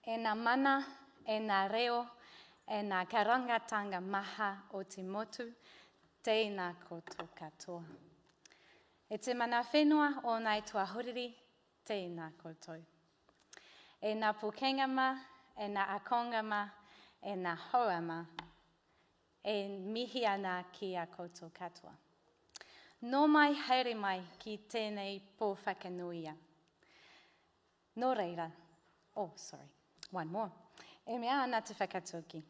E nā mana, e nā reo, e nā karangatanga maha o te motu, tēnā koutou katoa. E te mana whenua o nai tua horiri, tēnā koutou. E nā pukengama, e nā akongama, e nā hoama, e mihi ana ki a koutou katoa. Nō mai haere mai ki tēnei pō whakanuia. Nō reira, one more. E mea ana te whakatūki.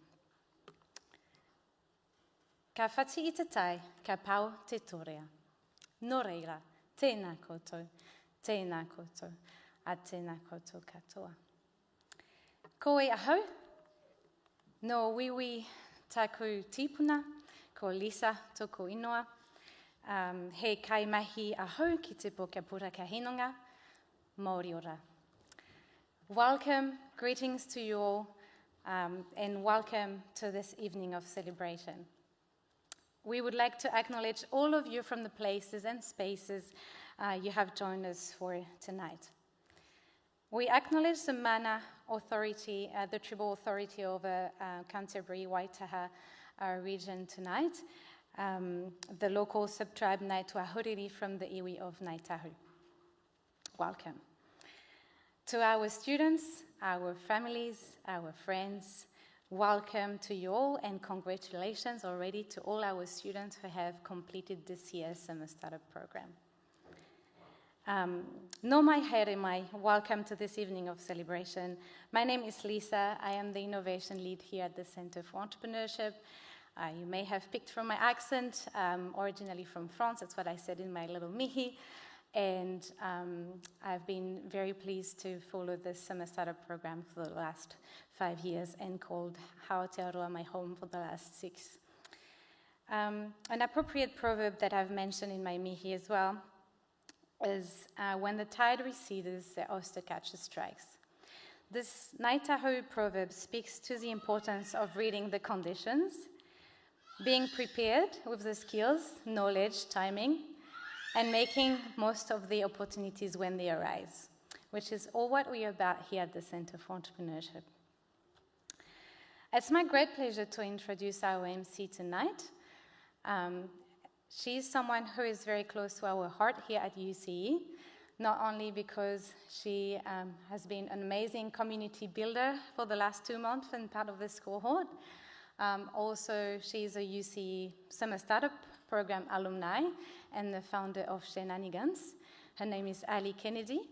Ka whati i te tai, ka pau te torea. Nō reira, tēnā koutou, a tēnā koutou katoa. Ko e ahau, no wiwi taku tīpuna, ko Lisa toko ingoa, he kaimahi ahau ki te Pokapura ka hinonga, Māori ora. Welcome, greetings to you all, and welcome to this evening of celebration. We would like to acknowledge all of you from the places and spaces you have joined us for tonight. We acknowledge the Mana authority, the tribal authority over Canterbury, Waitaha region tonight, the local sub-tribe Ngāi Tuahuriri from the iwi of Ngāi Tahu. Welcome. To our students, our families, our friends, welcome to you all, and congratulations already to all our students who have completed this year's Summer Startup Program. No mai haere mai, welcome to this evening of celebration. My name is Lisa. I am the Innovation Lead here at the Center for Entrepreneurship. You may have picked from my accent, originally from France, that's what I said in my little mihi. And I've been very pleased to follow this Summer Startup Program for the last 5 years and called Aotearoa my home for the last 6. An appropriate proverb that I've mentioned in my mihi as well is when the tide recedes, the oyster catcher strikes. This Ngāi Tahu proverb speaks to the importance of reading the conditions, being prepared with the skills, knowledge, timing, and making most of the opportunities when they arise, which is all what we are about here at the Center for Entrepreneurship. It's my great pleasure to introduce our MC tonight. She's someone who is very close to our heart here at UCE, not only because she has been an amazing community builder for the last 2 months and part of this cohort. Also, she's a UCE Summer Startup Program alumni and the founder of Shenanigans. Her name is Ali Kennedy.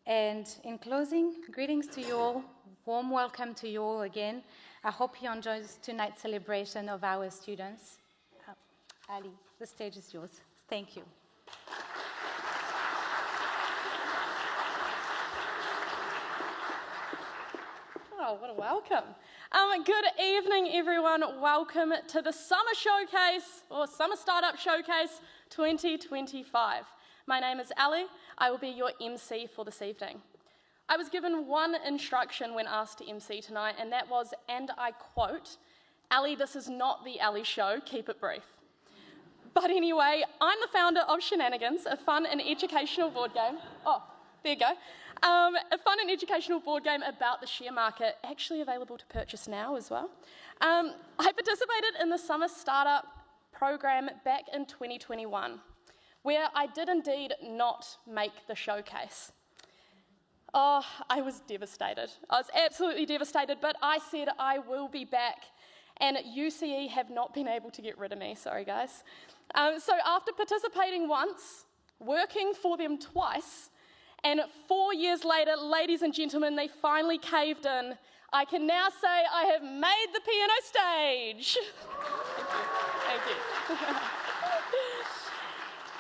And in closing, greetings to you all, warm welcome to you all again. I hope you enjoy tonight's celebration of our students. Ali, the stage is yours. Thank you. Oh, what a welcome. Good evening, everyone. Welcome to the Summer Showcase, or Summer Startup Showcase 2025. My name is Ali. I will be your MC for this evening. I was given one instruction when asked to MC tonight, and that was, and I quote, Ali, this is not the Ali Show, keep it brief. But anyway, I'm the founder of Shenanigans, a fun and educational board game. Oh, there you go. A fun and educational board game about the share market, actually available to purchase now as well. I participated in the Summer Startup Program back in 2021, where I did indeed not make the showcase. Oh, I was devastated. I was absolutely devastated, but I said I will be back, and UCE have not been able to get rid of me, sorry guys. So after participating once, working for them twice, and 4 years later, ladies and gentlemen, they finally caved in. I can now say I have made the piano stage. Thank you.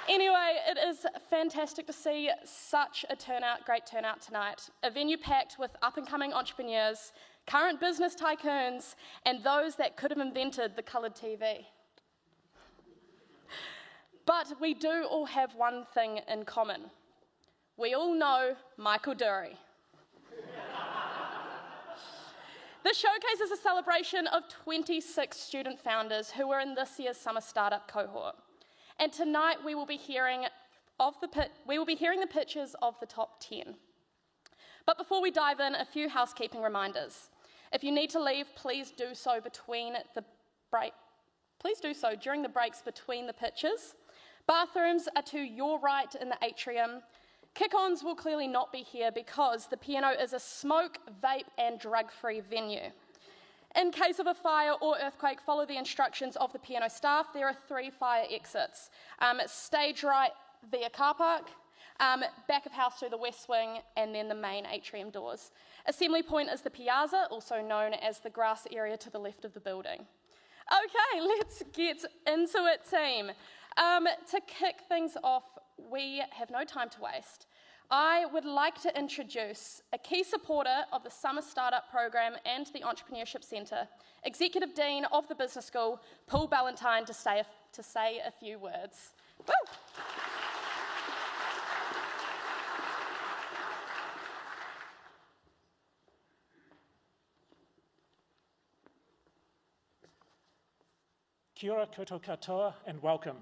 Anyway, it is fantastic to see such a great turnout tonight. A venue packed with up-and-coming entrepreneurs, current business tycoons, and those that could have invented the coloured TV. But we do all have one thing in common. We all know Michael Dury. This showcase is a celebration of 26 student founders who were in this year's Summer Startup cohort. And tonight we will be hearing the pitches of the top 10. But before we dive in, a few housekeeping reminders. If you need to leave, please do so during the breaks between the pitches. Bathrooms are to your right in the atrium. Kick-ons will clearly not be here because the piano is a smoke, vape and drug-free venue. In case of a fire or earthquake, follow the instructions of the piano staff. There are 3 fire exits. Stage right via car park, back of house through the west wing, and then the main atrium doors. Assembly point is the piazza, also known as the grass area to the left of the building. Okay, let's get into it, team. To kick things off, we have no time to waste. I would like to introduce a key supporter of the Summer Startup Program and the Entrepreneurship Centre, Executive Dean of the Business School, Paul Ballantyne, to say a few words. Woo! Kia ora koutou katoa and welcome.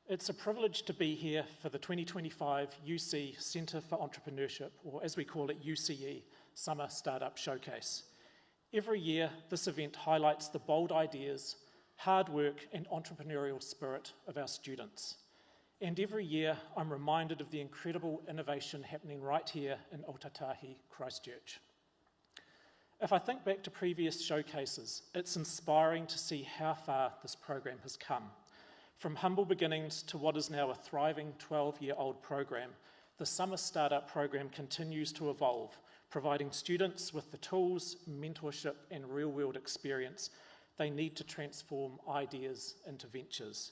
It's a privilege to be here for the 2025 UC Centre for Entrepreneurship, or as we call it, UCE, Summer Startup Showcase. Every year, this event highlights the bold ideas, hard work and entrepreneurial spirit of our students. And every year, I'm reminded of the incredible innovation happening right here in Ōtautahi, Christchurch. If I think back to previous showcases, it's inspiring to see how far this program has come. From humble beginnings to what is now a thriving 12-year-old program, the Summer Startup Program continues to evolve, providing students with the tools, mentorship and real-world experience they need to transform ideas into ventures.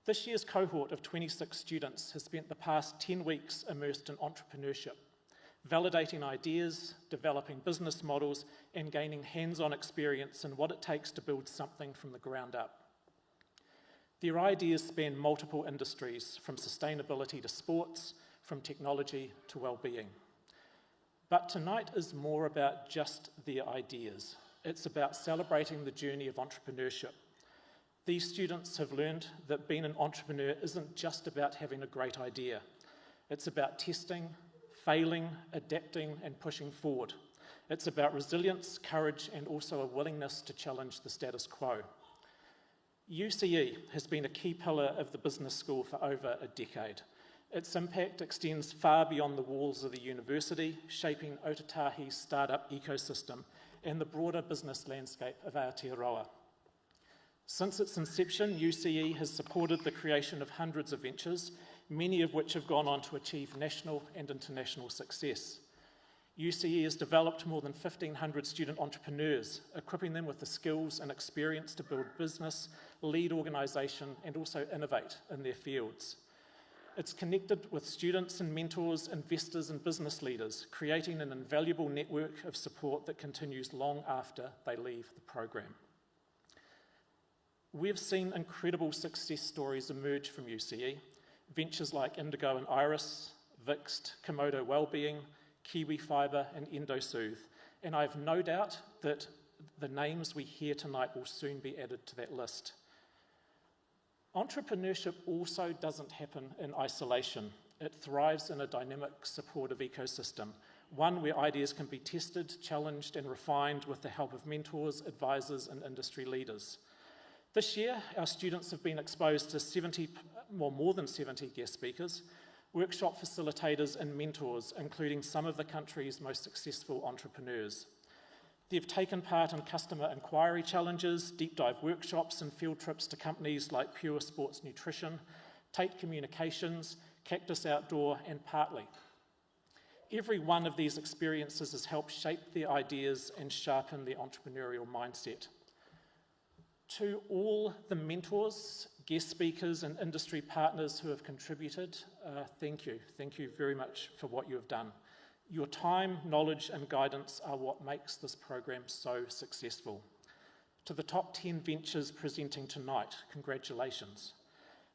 This year's cohort of 26 students has spent the past 10 weeks immersed in entrepreneurship, validating ideas, developing business models, and gaining hands-on experience in what it takes to build something from the ground up. Their ideas span multiple industries, from sustainability to sports, from technology to well-being. But tonight is more about just their ideas. It's about celebrating the journey of entrepreneurship. These students have learned that being an entrepreneur isn't just about having a great idea. It's about testing, failing, adapting, and pushing forward. It's about resilience, courage, and also a willingness to challenge the status quo. UCE has been a key pillar of the business school for over a decade. Its impact extends far beyond the walls of the university, shaping Ōtautahi's startup ecosystem and the broader business landscape of Aotearoa. Since its inception, UCE has supported the creation of hundreds of ventures, many of which have gone on to achieve national and international success. UCE has developed more than 1,500 student entrepreneurs, equipping them with the skills and experience to build business, lead organisation, and also innovate in their fields. It's connected with students and mentors, investors and business leaders, creating an invaluable network of support that continues long after they leave the program. We've seen incredible success stories emerge from UCE, ventures like Indigo and Iris, Vixt, Komodo Wellbeing, Kiwi Fibre and EndoSoothe, and I have no doubt that the names we hear tonight will soon be added to that list. Entrepreneurship also doesn't happen in isolation. It thrives in a dynamic, supportive ecosystem, one where ideas can be tested, challenged and refined with the help of mentors, advisors and industry leaders. This year, our students have been exposed to more than 70 guest speakers, workshop facilitators and mentors, including some of the country's most successful entrepreneurs. They've taken part in customer inquiry challenges, deep dive workshops and field trips to companies like Pure Sports Nutrition, Tate Communications, Cactus Outdoor and Partly. Every one of these experiences has helped shape their ideas and sharpen their entrepreneurial mindset. To all the mentors, guest speakers and industry partners who have contributed, thank you. Thank you very much for what you have done. Your time, knowledge and guidance are what makes this program so successful. To the top 10 ventures presenting tonight, congratulations.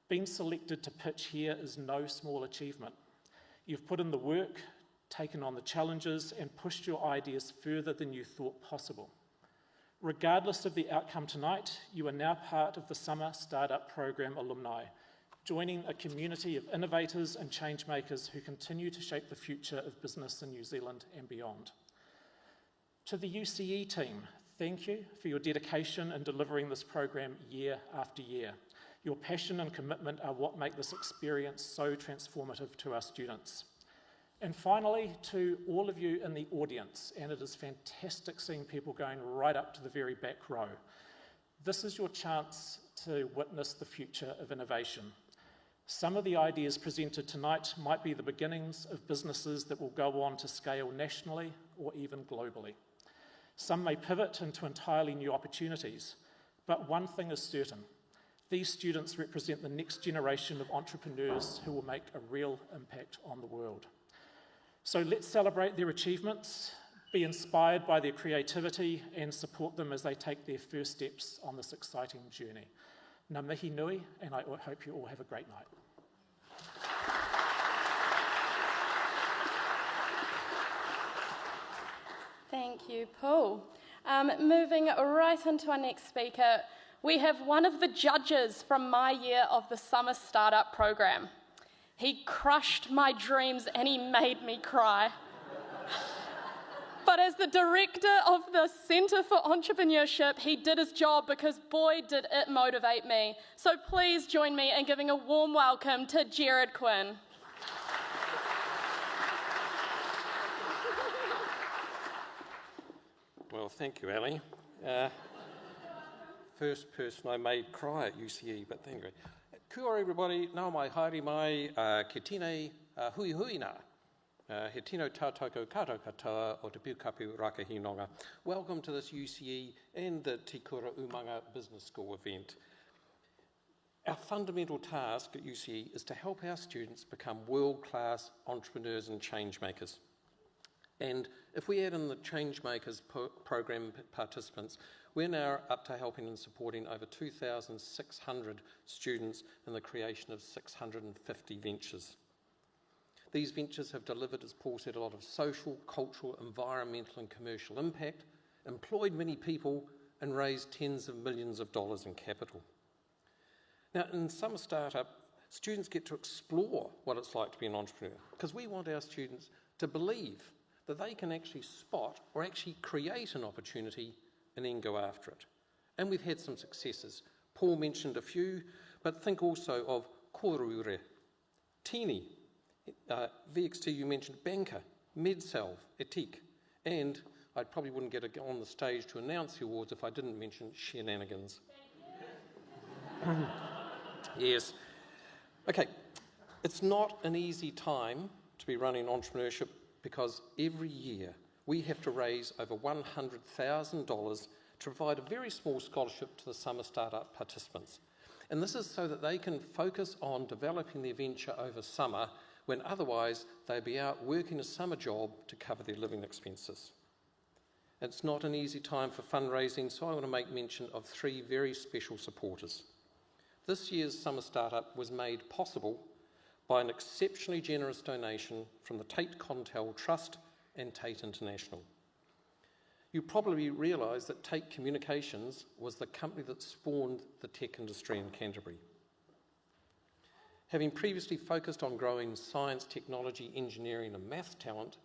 Being selected to pitch here is no small achievement. You've put in the work, taken on the challenges and pushed your ideas further than you thought possible. Regardless of the outcome tonight, you are now part of the Summer Startup Program alumni, joining a community of innovators and change makers who continue to shape the future of business in New Zealand and beyond. To the UCE team, thank you for your dedication in delivering this program year after year. Your passion and commitment are what make this experience so transformative to our students. And finally, to all of you in the audience, and it is fantastic seeing people going right up to the very back row. This is your chance to witness the future of innovation. Some of the ideas presented tonight might be the beginnings of businesses that will go on to scale nationally or even globally. Some may pivot into entirely new opportunities, but one thing is certain. These students represent the next generation of entrepreneurs who will make a real impact on the world. So let's celebrate their achievements, be inspired by their creativity, and support them as they take their first steps on this exciting journey. Ngā mihi nui, and I hope you all have a great night. Thank you, Paul. Moving right into our next speaker, we have one of the judges from my year of the Summer Startup Program. He crushed my dreams and he made me cry. But as the director of the Centre for Entrepreneurship, he did his job because boy did it motivate me. So please join me in giving a warm welcome to Jared Quinn. Well, thank you, Ali. First person I made cry at UCE, but thank you. Kia ora everybody, nā mai haere mai, ke tēnei hui hui nā. He tino tātoko kato katoa o te Piukapu Rakahinonga. Welcome to this UCE and the Tikura Umanga Business School event. Our fundamental task at UCE is to help our students become world-class entrepreneurs and change makers. And if we add in the Change Makers program participants, we're now up to helping and supporting over 2,600 students in the creation of 650 ventures. These ventures have delivered, as Paul said, a lot of social, cultural, environmental and commercial impact, employed many people and raised tens of millions of dollars in capital. Now, in Summer Startup, students get to explore what it's like to be an entrepreneur, because we want our students to believe that they can actually spot or actually create an opportunity and then go after it. And we've had some successes. Paul mentioned a few, but think also of Korure, Tini, VXT you mentioned Banker, MedSalv, Etik, and I probably wouldn't get on the stage to announce the awards if I didn't mention Shenanigans. Yes. Okay, it's not an easy time to be running entrepreneurship because every year we have to raise over $100,000 to provide a very small scholarship to the Summer Startup participants. And this is so that they can focus on developing their venture over summer when otherwise they'd be out working a summer job to cover their living expenses. It's not an easy time for fundraising, so I want to make mention of three very special supporters. This year's Summer Startup was made possible by an exceptionally generous donation from the Tate Contel Trust and Tate International. You probably realise that Tate Communications was the company that spawned the tech industry in Canterbury. Having previously focused on growing science, technology, engineering and math talent,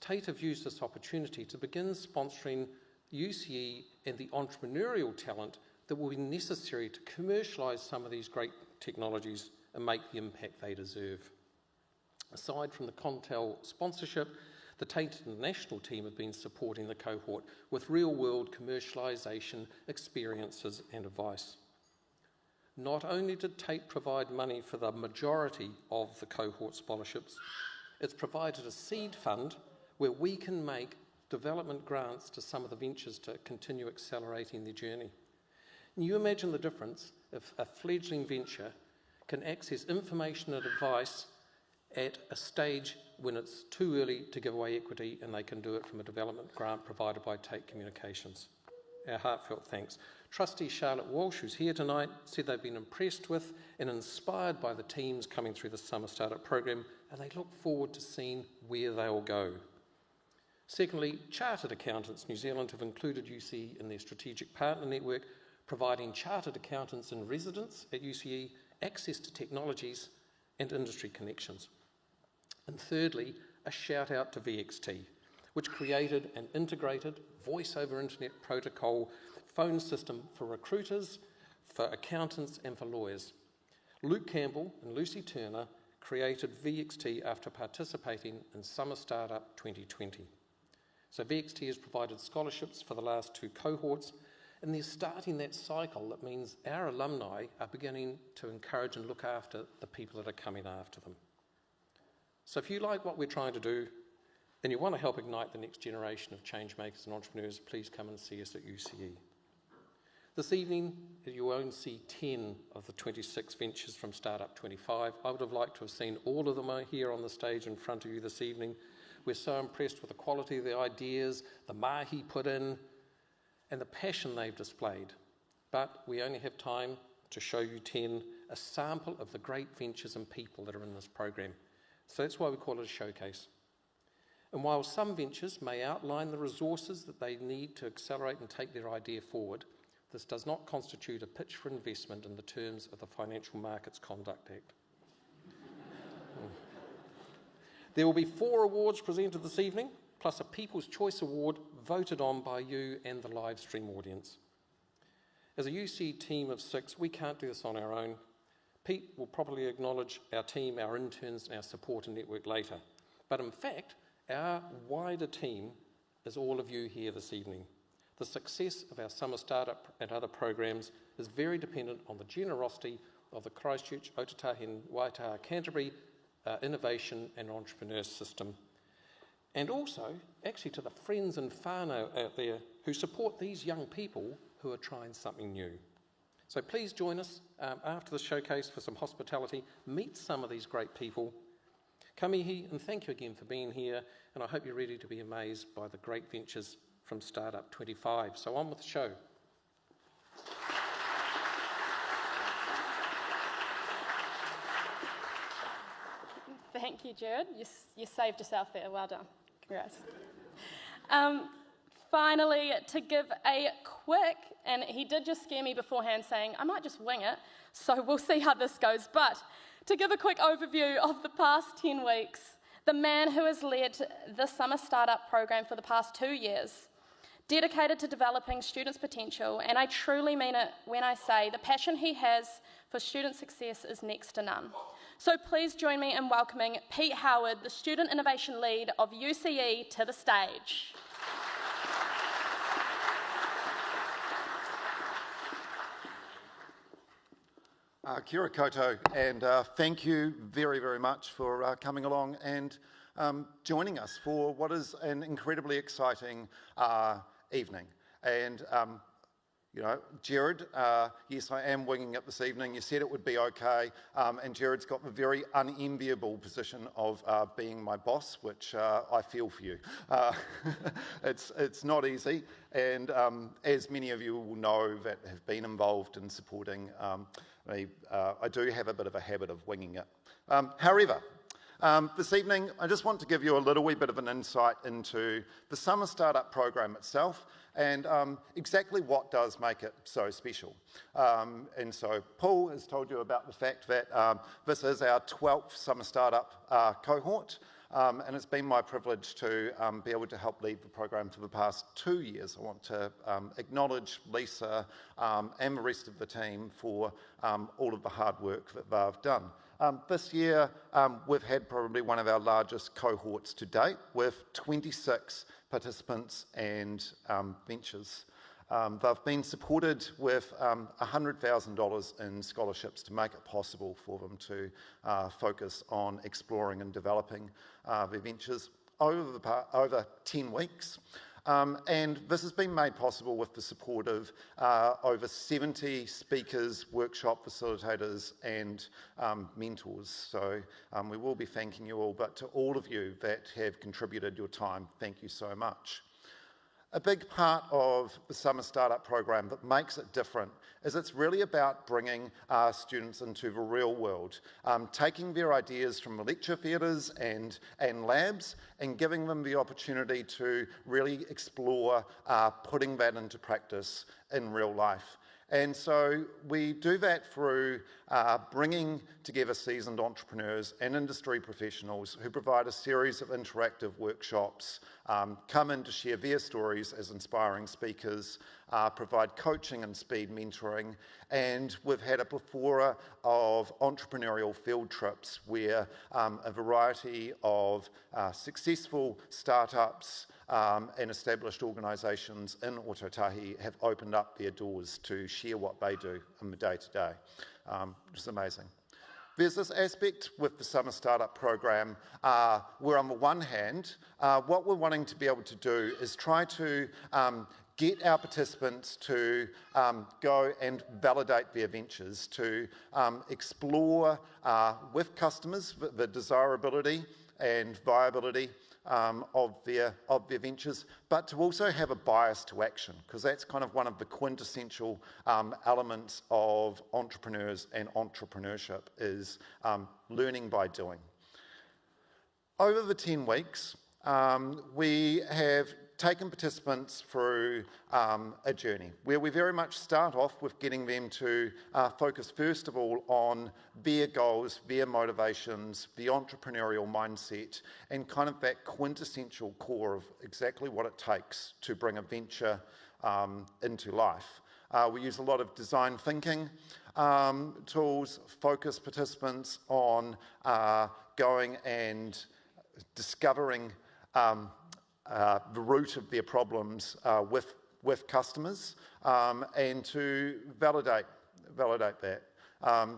Tate have used this opportunity to begin sponsoring UCE and the entrepreneurial talent that will be necessary to commercialise some of these great technologies and make the impact they deserve. Aside from the Contel sponsorship, the Tate International team have been supporting the cohort with real-world commercialisation experiences and advice. Not only did Tate provide money for the majority of the cohort scholarships, it's provided a seed fund where we can make development grants to some of the ventures to continue accelerating their journey. And you imagine the difference if a fledgling venture can access information and advice at a stage when it's too early to give away equity and they can do it from a development grant provided by Tate Communications. Our heartfelt thanks. Trustee Charlotte Walsh, who's here tonight, said they've been impressed with and inspired by the teams coming through the Summer Startup program, and they look forward to seeing where they'll go. Secondly, Chartered Accountants New Zealand have included UCE in their strategic partner network, providing chartered accountants in residence at UCE access to technologies and industry connections. And thirdly, a shout out to VXT, which created an integrated voice over internet protocol phone system for recruiters, for accountants and for lawyers. Luke Campbell and Lucy Turner created VXT after participating in Summer Startup 2020. So VXT has provided scholarships for the last 2 cohorts, and they're starting that cycle that means our alumni are beginning to encourage and look after the people that are coming after them. So if you like what we're trying to do and you want to help ignite the next generation of change makers and entrepreneurs, please come and see us at UCE. This evening, you won't see 10 of the 26 ventures from Startup 25. I would have liked to have seen all of them here on the stage in front of you this evening. We're so impressed with the quality of the ideas, the mahi put in, and the passion they've displayed. But we only have time to show you 10, a sample of the great ventures and people that are in this program. So that's why we call it a showcase. And while some ventures may outline the resources that they need to accelerate and take their idea forward, this does not constitute a pitch for investment in the terms of the Financial Markets Conduct Act. There will be 4 awards presented this evening, plus a People's Choice Award voted on by you and the live stream audience. As a UC team of 6, we can't do this on our own. Pete will probably acknowledge our team, our interns, and our support and network later. But in fact, our wider team is all of you here this evening. The success of our Summer Startup and other programs is very dependent on the generosity of the Christchurch, Otatahi and Waitaha Canterbury innovation and entrepreneur system. And also, actually, to the friends and whānau out there who support these young people who are trying something new. So please join us after the showcase for some hospitality. Meet some of these great people. Ka mihi, and thank you again for being here, and I hope you're ready to be amazed by the great ventures from Startup 25. So on with the show. Thank you, Jared. You saved yourself there. Well done. Congrats. Finally, to give a quick, and he did just scare me beforehand saying, I might just wing it, so we'll see how this goes. But to give a quick overview of the past 10 weeks, the man who has led the Summer Startup program for the past 2 years, dedicated to developing students' potential, and I truly mean it when I say the passion he has for student success is next to none. So please join me in welcoming Pete Howard, the Student Innovation Lead of UCE, to the stage. Kia ora koutou, and thank you very, very much for coming along and joining us for what is an incredibly exciting evening. And, you know, Jared, yes, I am winging it this evening. You said it would be okay, and Jared's got the very unenviable position of being my boss, which I feel for you. It's not easy, and as many of you will know that have been involved in supporting I do have a bit of a habit of winging it. However, this evening, I just want to give you a little wee bit of an insight into the Summer Startup program itself and exactly what does make it so special. And so Paul has told you about the fact that this is our 12th Summer Startup cohort. And it's been my privilege to be able to help lead the program for the past 2 years. I want to acknowledge Lisa and the rest of the team for all of the hard work that they've done. This year, we've had probably one of our largest cohorts to date with 26 participants and ventures. They've been supported with $100,000 in scholarships to make it possible for them to focus on exploring and developing their ventures over 10 weeks. And this has been made possible with the support of over 70 speakers, workshop facilitators, and mentors. So we will be thanking you all, but to all of you that have contributed your time, thank you so much. A big part of the Summer Startup program that makes it different is it's really about bringing students into the real world, taking their ideas from the lecture theatres and labs and giving them the opportunity to really explore putting that into practice in real life. And so we do that through bringing together seasoned entrepreneurs and industry professionals who provide a series of interactive workshops, come in to share their stories as inspiring speakers, provide coaching and speed mentoring, and we've had a plethora of entrepreneurial field trips where a variety of successful startups and established organisations in Ōtautahi have opened up their doors to share what they do in the day-to-day, which is amazing. There's this aspect with the Summer Startup Program where on the one hand, what we're wanting to be able to do is try to get our participants to go and validate their ventures, to explore with customers the desirability and viability of their ventures, but to also have a bias to action, because that's kind of one of the quintessential elements of entrepreneurs and entrepreneurship is learning by doing. Over the 10 weeks, we have taken participants through a journey where we very much start off with getting them to focus first of all on their goals, their motivations, the entrepreneurial mindset, and kind of that quintessential core of exactly what it takes to bring a venture into life. We use a lot of design thinking tools, focus participants on going and discovering the root of their problems with customers, and to validate that.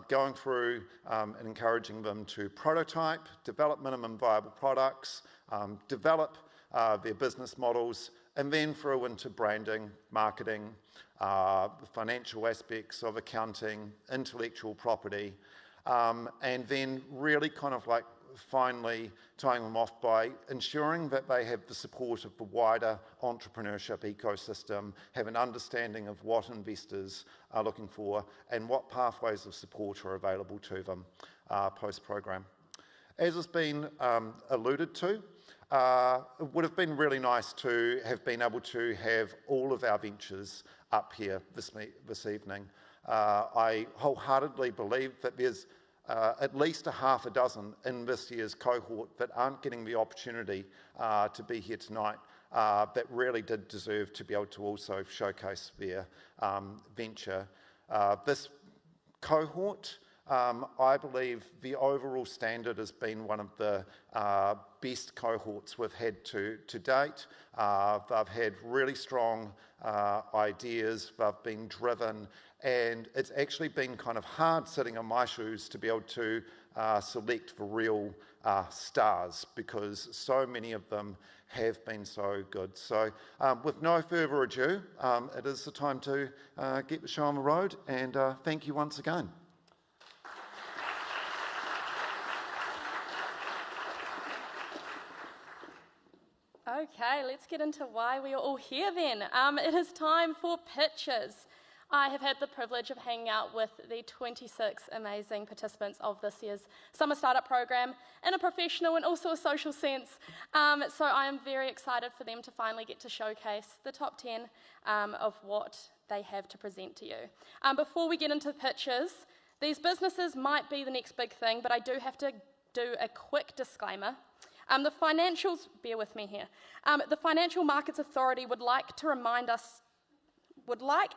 Going through and encouraging them to prototype, develop minimum viable products, develop their business models, and then through into branding, marketing, financial aspects of accounting, intellectual property, and then really kind of like finally tying them off by ensuring that they have the support of the wider entrepreneurship ecosystem, have an understanding of what investors are looking for and what pathways of support are available to them post-program. As has been alluded to, it would have been really nice to have been able to have all of our ventures up here this evening. I wholeheartedly believe that there's at least a half a dozen in this year's cohort that aren't getting the opportunity to be here tonight that really did deserve to be able to also showcase their venture. This cohort, I believe the overall standard has been one of the best cohorts we've had to date. They've had really strong ideas, they've been driven, and it's actually been kind of hard sitting on my shoes to be able to select the real stars, because so many of them have been so good. So with no further ado, it is the time to get the show on the road, and thank you once again. Okay, let's get into why we are all here then. It is time for pitches. I have had the privilege of hanging out with the 26 amazing participants of this year's Summer Startup Program in a professional and also a social sense. So I am very excited for them to finally get to showcase the top 10 of what they have to present to you. Before we get into pitches, these businesses might be the next big thing, but I do have to do a quick disclaimer. The financials, bear with me here. The Financial Markets Authority would like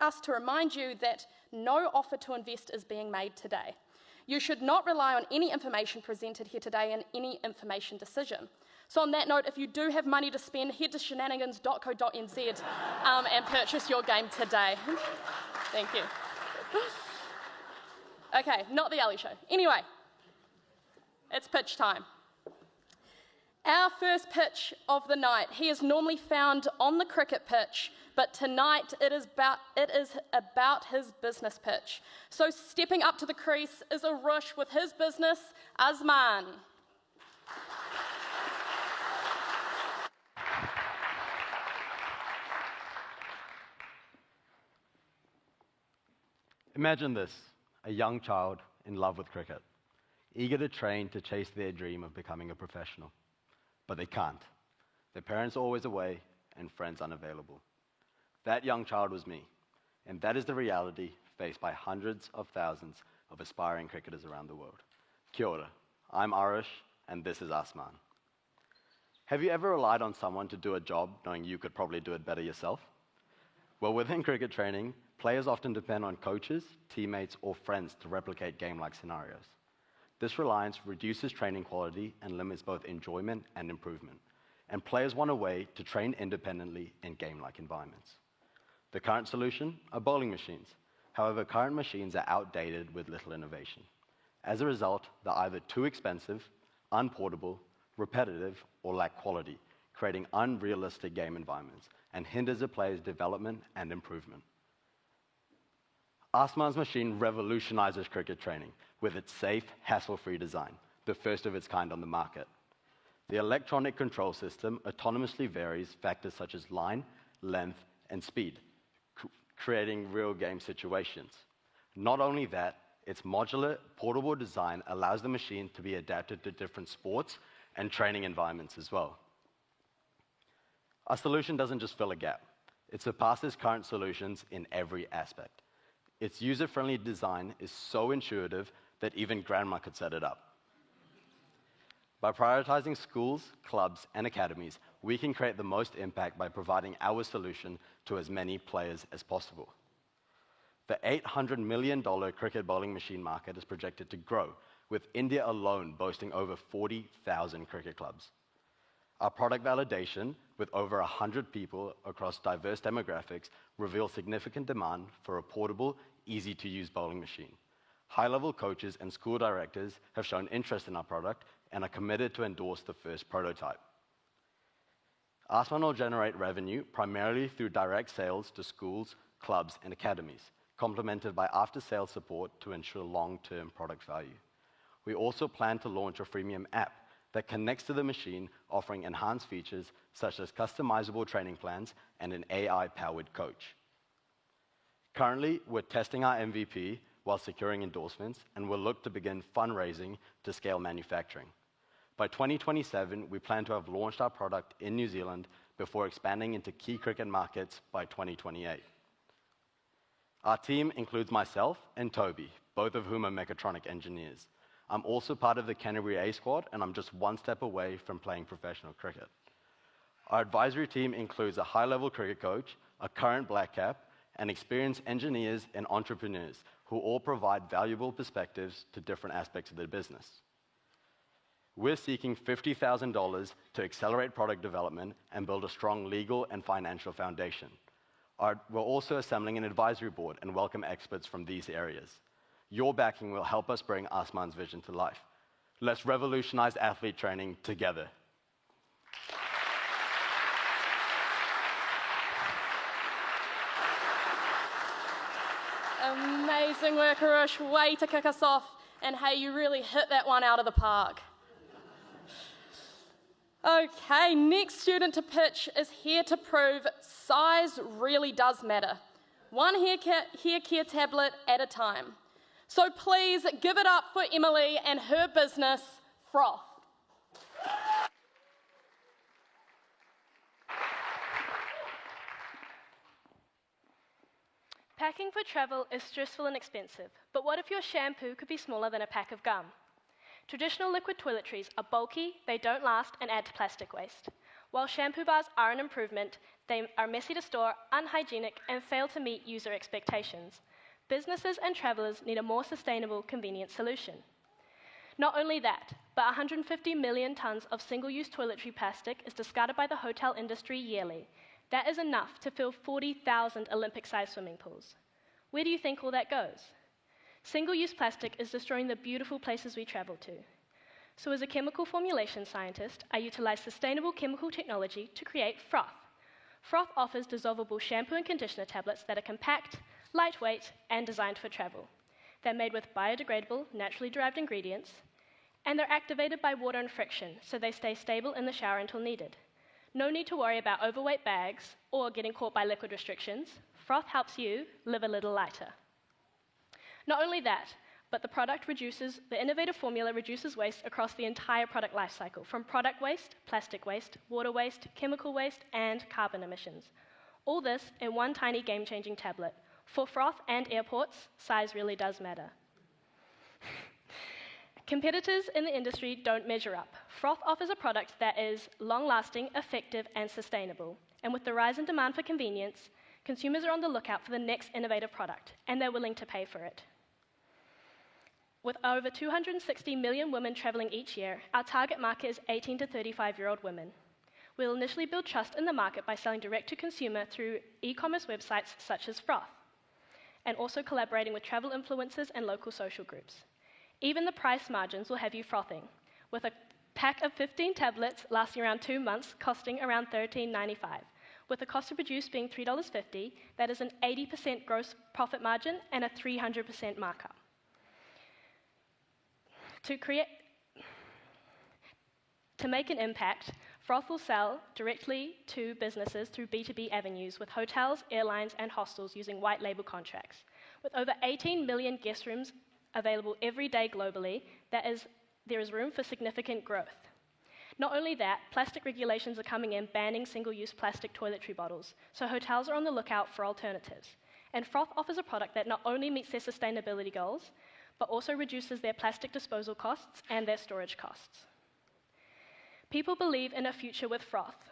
us to remind you that no offer to invest is being made today. You should not rely on any information presented here today in any information decision. So on that note, if you do have money to spend, head to shenanigans.co.nz and purchase your game today. Thank you. Okay, not the Ali Show. Anyway, it's pitch time. Our first pitch of the night. He is normally found on the cricket pitch, but tonight it is about his business pitch. So stepping up to the crease is Arush with his business, Azman. Imagine this, a young child in love with cricket, eager to train to chase their dream of becoming a professional. But they can't. Their parents are always away and friends unavailable. That young child was me, and that is the reality faced by hundreds of thousands of aspiring cricketers around the world. Kia ora, I'm Arish, and this is Asman. Have you ever relied on someone to do a job knowing you could probably do it better yourself? Well, within cricket training, players often depend on coaches, teammates, or friends to replicate game-like scenarios. This reliance reduces training quality and limits both enjoyment and improvement, and players want a way to train independently in game-like environments. The current solution are bowling machines. However, current machines are outdated with little innovation. As a result, they're either too expensive, unportable, repetitive, or lack quality, creating unrealistic game environments and hinders a player's development and improvement. Asman's machine revolutionizes cricket training with its safe, hassle-free design, the first of its kind on the market. The electronic control system autonomously varies factors such as line, length, and speed, creating real game situations. Not only that, its modular, portable design allows the machine to be adapted to different sports and training environments as well. Our solution doesn't just fill a gap. It surpasses current solutions in every aspect. Its user-friendly design is so intuitive that even grandma could set it up. By prioritizing schools, clubs, and academies, we can create the most impact by providing our solution to as many players as possible. The $800 million cricket bowling machine market is projected to grow, with India alone boasting over 40,000 cricket clubs. Our product validation, with over 100 people across diverse demographics, reveals significant demand for a portable, easy-to-use bowling machine. High-level coaches and school directors have shown interest in our product and are committed to endorse the first prototype. Asman will generate revenue primarily through direct sales to schools, clubs, and academies, complemented by after-sales support to ensure long-term product value. We also plan to launch a freemium app that connects to the machine, offering enhanced features such as customizable training plans and an AI-powered coach. Currently, we're testing our MVP while securing endorsements, and we'll look to begin fundraising to scale manufacturing. By 2027, we plan to have launched our product in New Zealand before expanding into key cricket markets by 2028. Our team includes myself and Toby, both of whom are mechatronic engineers. I'm also part of the Canterbury A squad, and I'm just one step away from playing professional cricket. Our advisory team includes a high-level cricket coach, a current black cap, and experienced engineers and entrepreneurs who all provide valuable perspectives to different aspects of their business. We're seeking $50,000 to accelerate product development and build a strong legal and financial foundation. We're also assembling an advisory board and welcome experts from these areas. Your backing will help us bring Asman's vision to life. Let's revolutionize athlete training together. Amazing work, Arush. Way to kick us off. And hey, you really hit that one out of the park. Okay, next student to pitch is here to prove size really does matter. One hair care tablet at a time. So please give it up for Emily and her business, Froth. Packing for travel is stressful and expensive, but what if your shampoo could be smaller than a pack of gum? Traditional liquid toiletries are bulky, they don't last, and add to plastic waste. While shampoo bars are an improvement, they are messy to store, unhygienic, and fail to meet user expectations. Businesses and travelers need a more sustainable, convenient solution. Not only that, but 150 million tons of single-use toiletry plastic is discarded by the hotel industry yearly. That is enough to fill 40,000 Olympic-sized swimming pools. Where do you think all that goes? Single-use plastic is destroying the beautiful places we travel to. So as a chemical formulation scientist, I utilize sustainable chemical technology to create Froth. Froth offers dissolvable shampoo and conditioner tablets that are compact, lightweight, and designed for travel. They're made with biodegradable, naturally derived ingredients, and they're activated by water and friction, so they stay stable in the shower until needed. No need to worry about overweight bags or getting caught by liquid restrictions. Froth helps you live a little lighter. Not only that, but the innovative formula reduces waste across the entire product lifecycle, from product waste, plastic waste, water waste, chemical waste, and carbon emissions. All this in one tiny game-changing tablet, For froth and airports, size really does matter. Competitors in the industry don't measure up. Froth offers a product that is long-lasting, effective, and sustainable. And with the rise in demand for convenience, consumers are on the lookout for the next innovative product, and they're willing to pay for it. With over 260 million women traveling each year, our target market is 18 to 35-year-old women. We'll initially build trust in the market by selling direct to consumer through e-commerce websites such as Froth, and also collaborating with travel influencers and local social groups. Even the price margins will have you frothing, with a pack of 15 tablets lasting around 2 months, costing around $13.95. With the cost to produce being $3.50, that is an 80% gross profit margin and a 300% markup. To make an impact, Froth will sell directly to businesses through B2B avenues with hotels, airlines, and hostels using white label contracts. With over 18 million guest rooms available every day globally, there is room for significant growth. Not only that, plastic regulations are coming in banning single-use plastic toiletry bottles, so hotels are on the lookout for alternatives. And Froth offers a product that not only meets their sustainability goals, but also reduces their plastic disposal costs and their storage costs. People believe in a future with Froth,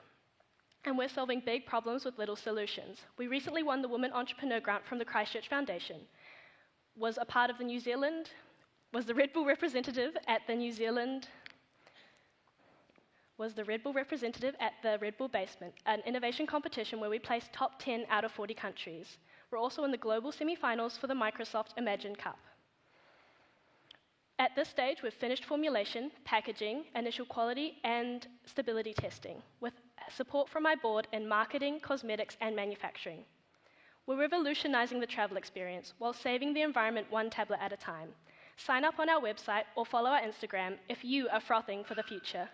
and we're solving big problems with little solutions. We recently won the Women Entrepreneur Grant from the Christchurch Foundation, was the Red Bull representative at the Red Bull Basement, an innovation competition where we placed top 10 out of 40 countries. We're also in the global semi-finals for the Microsoft Imagine Cup. At this stage, we've finished formulation, packaging, initial quality, and stability testing, with support from my board in marketing, cosmetics, and manufacturing. We're revolutionizing the travel experience while saving the environment one tablet at a time. Sign up on our website or follow our Instagram if you are frothing for the future.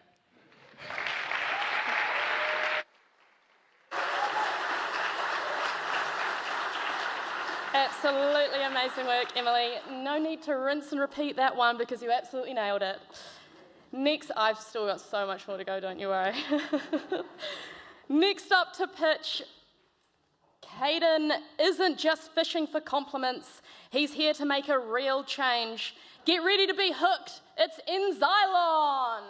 Absolutely amazing work, Emily. No need to rinse and repeat that one because you absolutely nailed it. Next, I've still got so much more to go, don't you worry. Next up to pitch, Caden isn't just fishing for compliments. He's here to make a real change. Get ready to be hooked. It's Enzylon.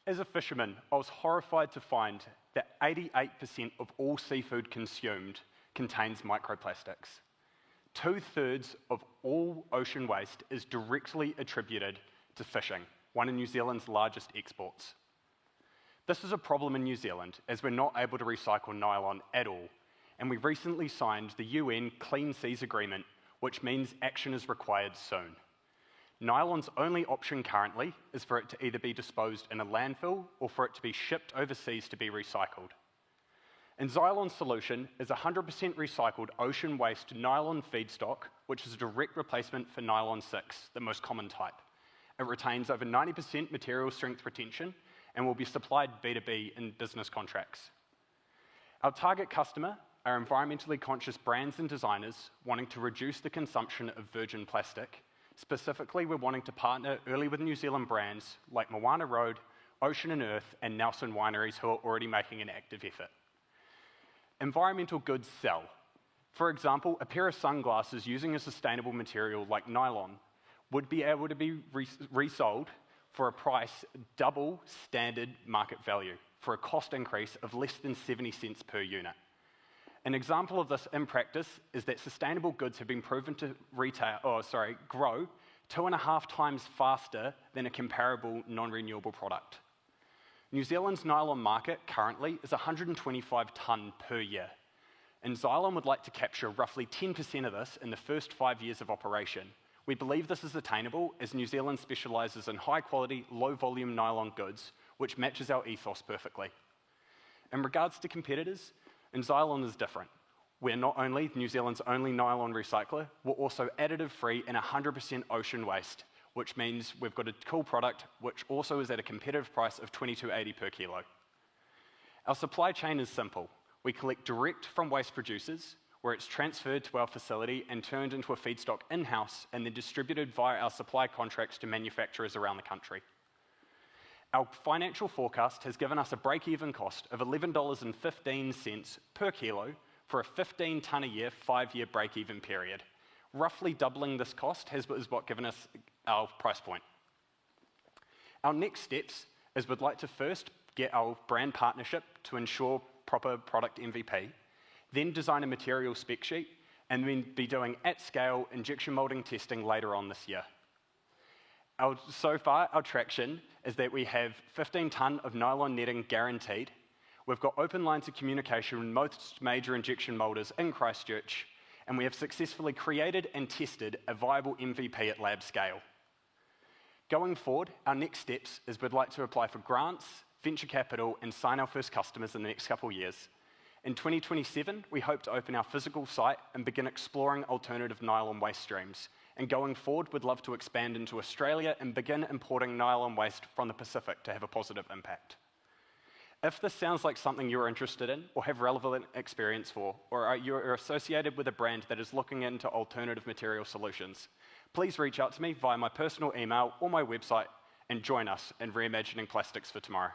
As a fisherman, I was horrified to find that 88% of all seafood consumed contains microplastics. 2/3 of all ocean waste is directly attributed to fishing, one of New Zealand's largest exports. This is a problem in New Zealand as we're not able to recycle nylon at all, and we recently signed the UN Clean Seas Agreement, which means action is required soon. Nylon's only option currently is for it to either be disposed in a landfill or for it to be shipped overseas to be recycled. Enzylon's solution is 100% recycled ocean waste nylon feedstock, which is a direct replacement for nylon 6, the most common type. It retains over 90% material strength retention and will be supplied B2B in business contracts. Our target customer are environmentally conscious brands and designers wanting to reduce the consumption of virgin plastic. Specifically, we're wanting to partner early with New Zealand brands like Moana Road, Ocean and Earth, and Nelson Wineries, who are already making an active effort. Environmental goods sell. For example, a pair of sunglasses using a sustainable material like nylon would be able to be resold for a price double standard market value for a cost increase of less than 70 cents per unit. An example of this in practice is that sustainable goods have been proven to grow 2.5 times faster than a comparable non-renewable product. New Zealand's nylon market currently is 125 tonne per year. Enzylon would like to capture roughly 10% of this in the first 5 years of operation. We believe this is attainable as New Zealand specialises in high-quality, low-volume nylon goods, which matches our ethos perfectly. In regards to competitors, Enzylon is different. We're not only New Zealand's only nylon recycler, we're also additive-free and 100% ocean waste, which means we've got a cool product which also is at a competitive price of $22.80 per kilo. Our supply chain is simple. We collect direct from waste producers, where it's transferred to our facility and turned into a feedstock in-house and then distributed via our supply contracts to manufacturers around the country. Our financial forecast has given us a break-even cost of $11.15 per kilo for a 15-tonne-a-year, 5-year break-even period. Roughly doubling this cost is what given us our price point. Our next steps is we'd like to first get our brand partnership to ensure proper product MVP, then design a material spec sheet, and then be doing at-scale injection molding testing later on this year. So far, our traction is that we have 15 tonne of nylon netting guaranteed. We've got open lines of communication with most major injection molders in Christchurch, and we have successfully created and tested a viable MVP at lab scale. Going forward, our next steps is we'd like to apply for grants, venture capital, and sign our first customers in the next couple of years. In 2027, we hope to open our physical site and begin exploring alternative nylon waste streams. And going forward, we'd love to expand into Australia and begin importing nylon waste from the Pacific to have a positive impact. If this sounds like something you're interested in or have relevant experience for, or you're associated with a brand that is looking into alternative material solutions, please reach out to me via my personal email or my website and join us in reimagining plastics for tomorrow.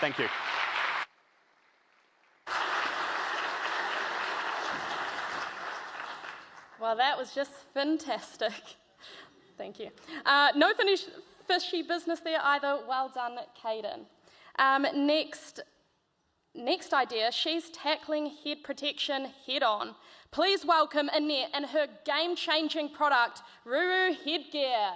Thank you. Well, that was just fantastic. Thank you. No fishy business there either. Well done, Caden. Next idea, she's tackling head protection head on. Please welcome Annette and her game-changing product, Ruru Headgear.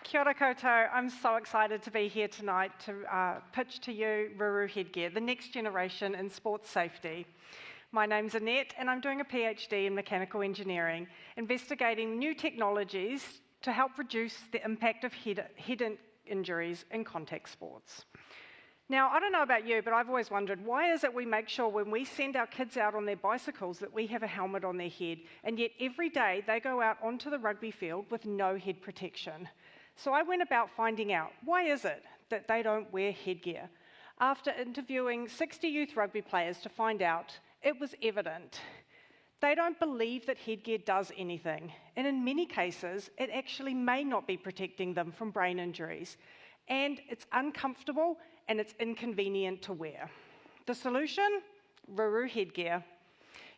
Kia ora koutou. I'm so excited to be here tonight to pitch to you Ruru Headgear, the next generation in sports safety. My name's Annette and I'm doing a PhD in mechanical engineering, investigating new technologies to help reduce the impact of head injuries in contact sports. Now, I don't know about you, but I've always wondered, why is it we make sure when we send our kids out on their bicycles that we have a helmet on their head, and yet every day they go out onto the rugby field with no head protection? So I went about finding out, why is it that they don't wear headgear? After interviewing 60 youth rugby players to find out, it was evident. They don't believe that headgear does anything, and in many cases, it actually may not be protecting them from brain injuries. And it's uncomfortable and it's inconvenient to wear. The solution? Ruru Headgear.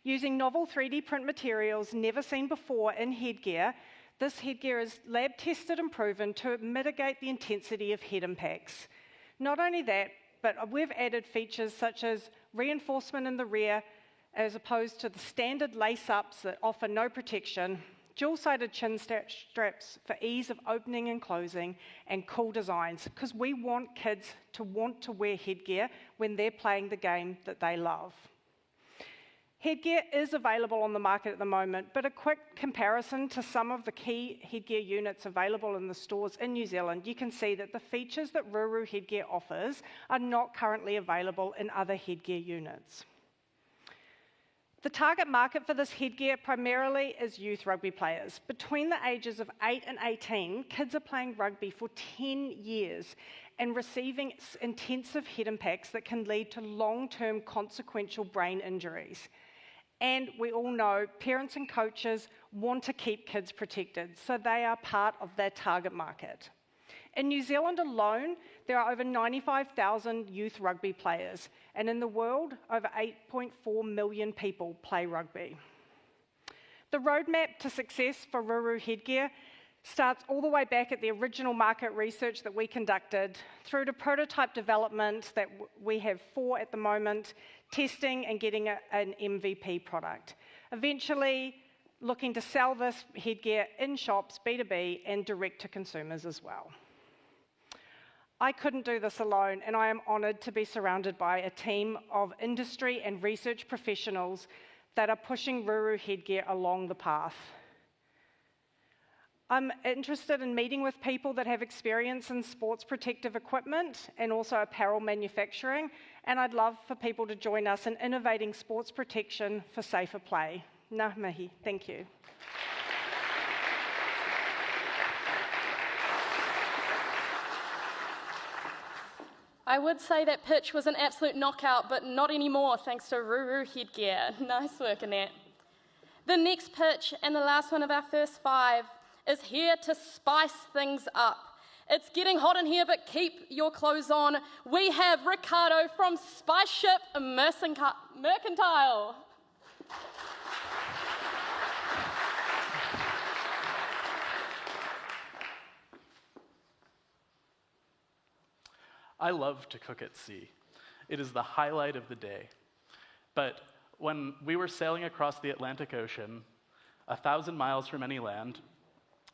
Using novel 3D print materials never seen before in headgear, this headgear is lab tested and proven to mitigate the intensity of head impacts. Not only that, but we've added features such as reinforcement in the rear, as opposed to the standard lace-ups that offer no protection, dual-sided chin straps for ease of opening and closing, and cool designs, because we want kids to want to wear headgear when they're playing the game that they love. Headgear is available on the market at the moment, but a quick comparison to some of the key headgear units available in the stores in New Zealand, you can see that the features that Ruru Headgear offers are not currently available in other headgear units. The target market for this headgear primarily is youth rugby players. Between the ages of 8 and 18, kids are playing rugby for 10 years and receiving intensive head impacts that can lead to long-term consequential brain injuries. And we all know parents and coaches want to keep kids protected, so they are part of their target market. In New Zealand alone, there are over 95,000 youth rugby players, and in the world, over 8.4 million people play rugby. The roadmap to success for Ruru Headgear starts all the way back at the original market research that we conducted, through to prototype development that we have 4 at the moment, testing and getting an MVP product. Eventually, looking to sell this headgear in shops, B2B, and direct to consumers as well. I couldn't do this alone, and I am honoured to be surrounded by a team of industry and research professionals that are pushing Ruru Headgear along the path. I'm interested in meeting with people that have experience in sports protective equipment and also apparel manufacturing, and I'd love for people to join us in innovating sports protection for safer play. Ngā mihi, thank you. I would say that pitch was an absolute knockout, but not anymore thanks to Ruru Headgear. Nice work, Annette. The next pitch and the last one of our first 5 is here to spice things up. It's getting hot in here, but keep your clothes on. We have Ricardo from Spice Ship Mercantile. I love to cook at sea. It is the highlight of the day. But when we were sailing across the Atlantic Ocean, 1,000 miles from any land,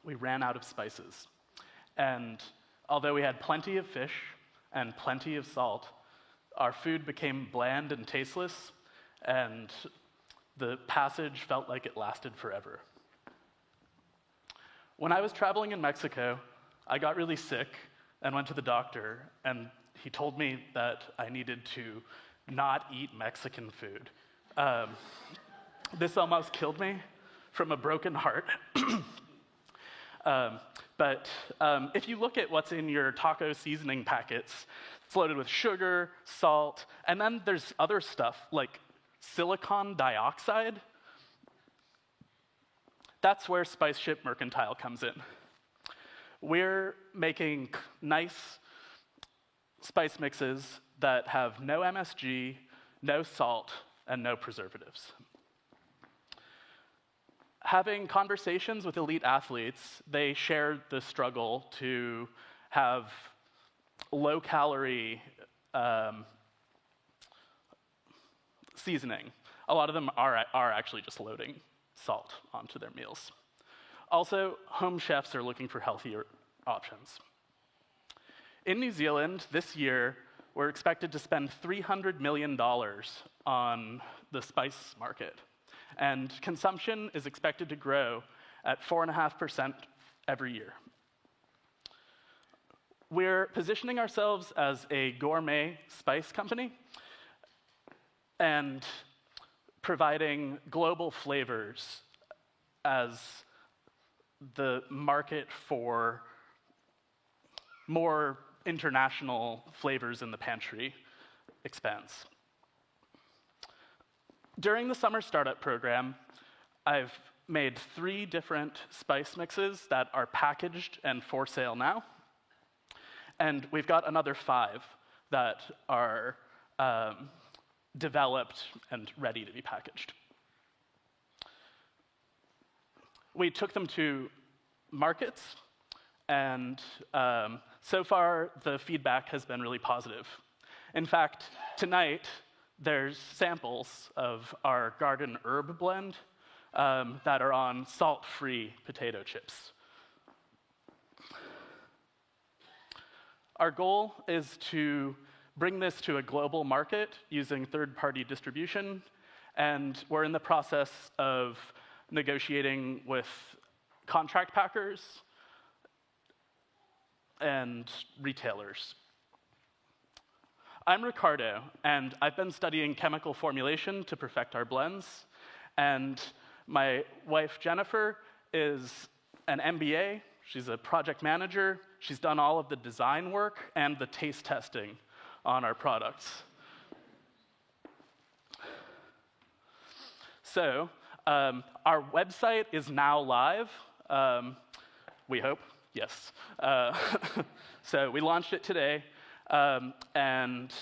we ran out of spices. And although we had plenty of fish and plenty of salt, our food became bland and tasteless, and the passage felt like it lasted forever. When I was traveling in Mexico, I got really sick and went to the doctor, and he told me that I needed to not eat Mexican food. This almost killed me from a broken heart. But if you look at what's in your taco seasoning packets, it's loaded with sugar, salt, and then there's other stuff like silicon dioxide. That's where Spice Ship Mercantile comes in. We're making nice spice mixes that have no MSG, no salt, and no preservatives. Having conversations with elite athletes, they shared the struggle to have low-calorie seasoning. A lot of them are actually just loading salt onto their meals. Also, home chefs are looking for healthier options. In New Zealand, this year, we're expected to spend $300 million on the spice market, and consumption is expected to grow at 4.5% every year. We're positioning ourselves as a gourmet spice company and providing global flavors as the market for more international flavors in the pantry expands. During the summer startup program, I've made 3 different spice mixes that are packaged and for sale now. And we've got another 5 that are developed and ready to be packaged. We took them to markets, and so far the feedback has been really positive. In fact, tonight there's samples of our garden herb blend that are on salt-free potato chips. Our goal is to bring this to a global market using third-party distribution, and we're in the process of negotiating with contract packers and retailers. I'm Ricardo, and I've been studying chemical formulation to perfect our blends, and my wife Jennifer is an MBA. She's a project manager. She's done all of the design work and the taste testing on our products. So, our website is now live, we hope, yes. So we launched it today, and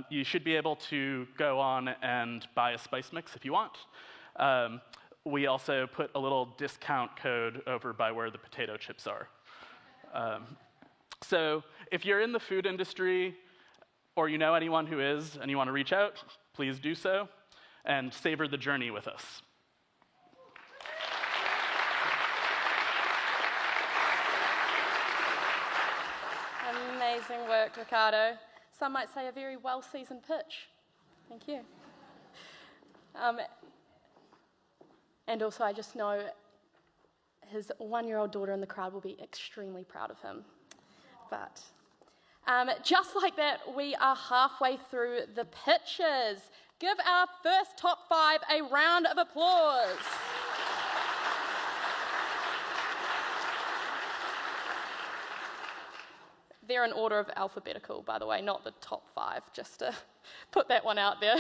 you should be able to go on and buy a spice mix if you want. We also put a little discount code over by where the potato chips are. So if you're in the food industry, or you know anyone who is, and you want to reach out, please do so, and savor the journey with us. Amazing work, Ricardo. Some might say a very well-seasoned pitch. Thank you. And also, I just know his 1-year-old daughter in the crowd will be extremely proud of him. But just like that, we are halfway through the pitches. Give our first top 5 a round of applause. They're in order of alphabetical, by the way, not the top 5, just to put that one out there.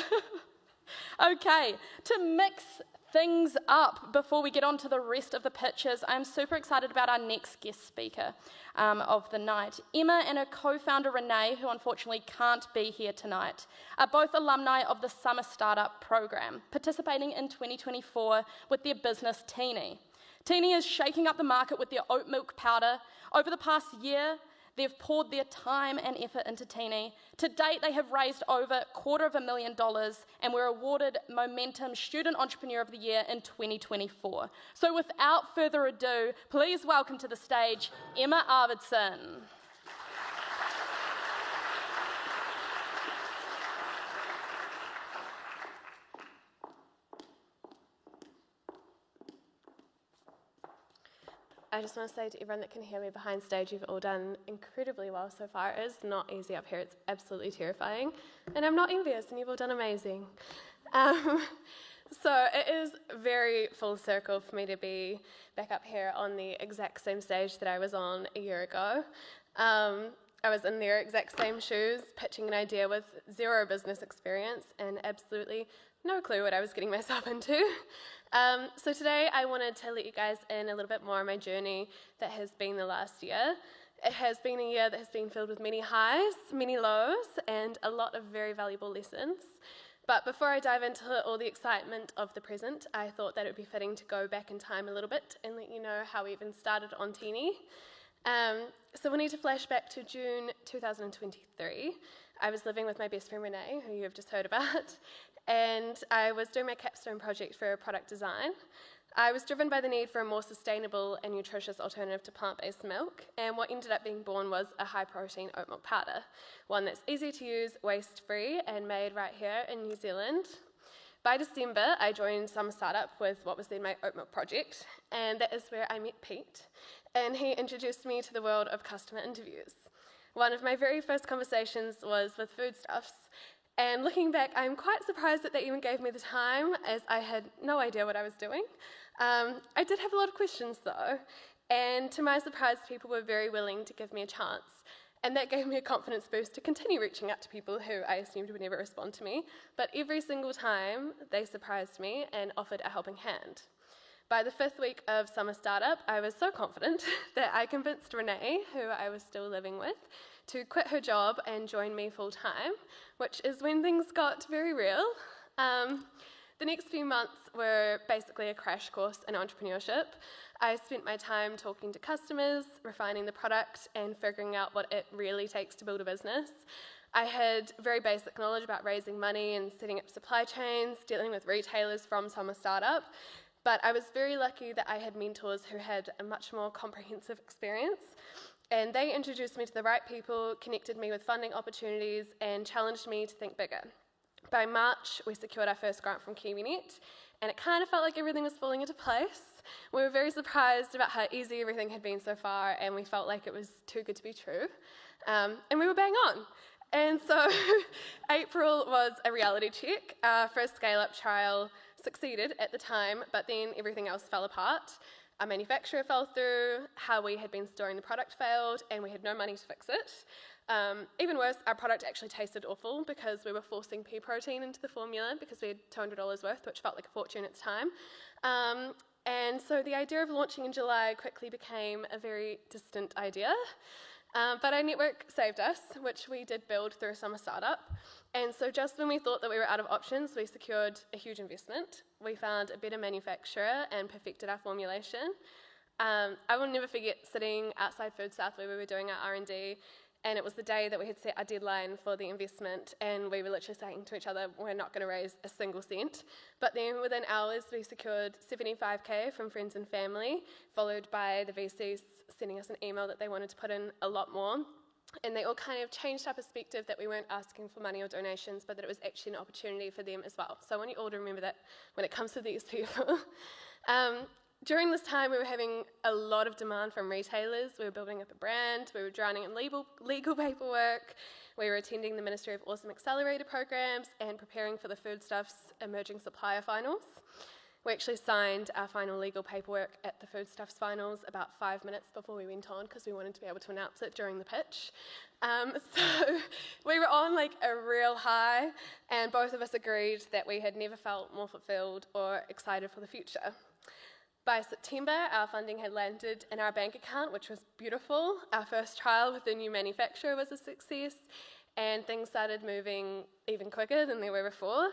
Okay, to mix things up before we get on to the rest of the pitches, I'm super excited about our next guest speaker of the night. Emma and her co-founder Renee, who unfortunately can't be here tonight, are both alumni of the Summer Startup Program, participating in 2024 with their business Teeny. Teeny is shaking up the market with their oat milk powder. Over the past year, they've poured their time and effort into Teeny. To date, they have raised over $250,000 and were awarded Momentum Student Entrepreneur of the Year in 2024. So without further ado, please welcome to the stage Emma Arvidsson. I just want to say to everyone that can hear me behind stage, you've all done incredibly well so far. It is not easy up here. It's absolutely terrifying. And I'm not envious, and you've all done amazing. So it is very full circle for me to be back up here on the exact same stage that I was on a year ago. I was in their exact same shoes, pitching an idea with zero business experience and absolutely no clue what I was getting myself into. So today I wanted to let you guys in a little bit more on my journey that has been the last year. It has been a year that has been filled with many highs, many lows, and a lot of very valuable lessons. But before I dive into all the excitement of the present, I thought that it would be fitting to go back in time a little bit and let you know how we even started on Teeny. So we need to flash back to June 2023. I was living with my best friend Renee, who you have just heard about, and I was doing my capstone project for product design. I was driven by the need for a more sustainable and nutritious alternative to plant-based milk, and what ended up being born was a high-protein oat milk powder, one that's easy to use, waste-free, and made right here in New Zealand. By December, I joined Summer Startup with what was then my oat milk project, and that is where I met Pete, and he introduced me to the world of customer interviews. One of my very first conversations was with Foodstuffs, and looking back, I'm quite surprised that they even gave me the time, as I had no idea what I was doing. I did have a lot of questions though, and to my surprise, people were very willing to give me a chance. And that gave me a confidence boost to continue reaching out to people who I assumed would never respond to me. But every single time, they surprised me and offered a helping hand. By the 5th week of Summer Startup, I was so confident that I convinced Renee, who I was still living with, to quit her job and join me full-time, which is when things got very real. The next few months were basically a crash course in entrepreneurship. I spent my time talking to customers, refining the product, and figuring out what it really takes to build a business. I had very basic knowledge about raising money and setting up supply chains, dealing with retailers from Summer Startup, but I was very lucky that I had mentors who had a much more comprehensive experience, and they introduced me to the right people, connected me with funding opportunities, and challenged me to think bigger. By March, we secured our first grant from KiwiNet, and it kind of felt like everything was falling into place. We were very surprised about how easy everything had been so far, and we felt like it was too good to be true. And we were bang on. And so April was a reality check. Our first scale-up trial succeeded at the time, but then everything else fell apart. Our manufacturer fell through, how we had been storing the product failed, and we had no money to fix it. Even worse, our product actually tasted awful because we were forcing pea protein into the formula because we had $200 worth, which felt like a fortune at the time. And so the idea of launching in July quickly became a very distant idea. But our network saved us, which we did build through a Summer Startup. And so just when we thought that we were out of options, we secured a huge investment. We found a better manufacturer and perfected our formulation. I will never forget sitting outside Food South where we were doing our R&D, and it was the day that we had set our deadline for the investment, and we were literally saying to each other, we're not going to raise a single cent. But then within hours, we secured $75K from friends and family, followed by the VCs sending us an email that they wanted to put in a lot more. And they all kind of changed our perspective that we weren't asking for money or donations, but that it was actually an opportunity for them as well. So I want you all to remember that when it comes to these people. During this time, we were having a lot of demand from retailers. We were building up a brand. We were drowning in legal paperwork. We were attending the Ministry of Awesome Accelerator programs and preparing for the Foodstuffs Emerging Supplier Finals. We actually signed our final legal paperwork at the Foodstuffs finals about 5 minutes before we went on because we wanted to be able to announce it during the pitch. So we were on like a real high, and both of us agreed that we had never felt more fulfilled or excited for the future. By September, our funding had landed in our bank account, which was beautiful. Our first trial with the new manufacturer was a success, and things started moving even quicker than they were before.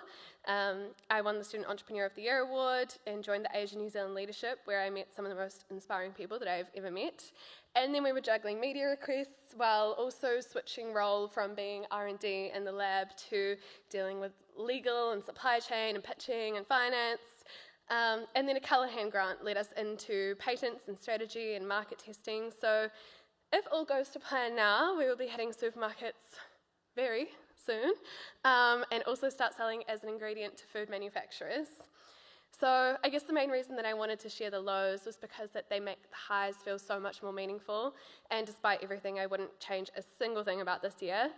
I won the Student Entrepreneur of the Year award and joined the Asian New Zealand Leadership, where I met some of the most inspiring people that I've ever met. And then we were juggling media requests while also switching role from being R&D in the lab to dealing with legal and supply chain and pitching and finance. And then a Callaghan grant led us into patents and strategy and market testing. So if all goes to plan now, we will be hitting supermarkets very soon, and also start selling as an ingredient to food manufacturers. So I guess the main reason that I wanted to share the lows was because that they make the highs feel so much more meaningful, and despite everything, I wouldn't change a single thing about this year.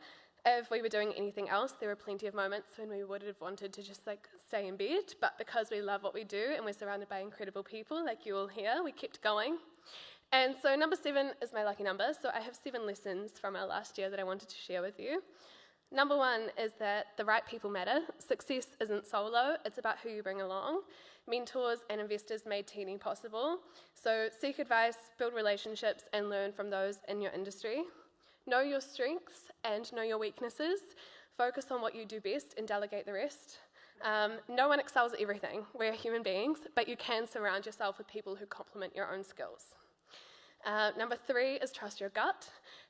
If we were doing anything else, there were plenty of moments when we would have wanted to just like stay in bed, but because we love what we do and we're surrounded by incredible people like you all here, we kept going. And so number 7 is my lucky number, so I have 7 lessons from our last year that I wanted to share with you. Number 1 is that the right people matter. Success isn't solo, it's about who you bring along. Mentors and investors made Teeny possible, so seek advice, build relationships, and learn from those in your industry. Know your strengths and know your weaknesses. Focus on what you do best and delegate the rest. No one excels at everything. We're human beings, but you can surround yourself with people who complement your own skills. Number 3 is trust your gut.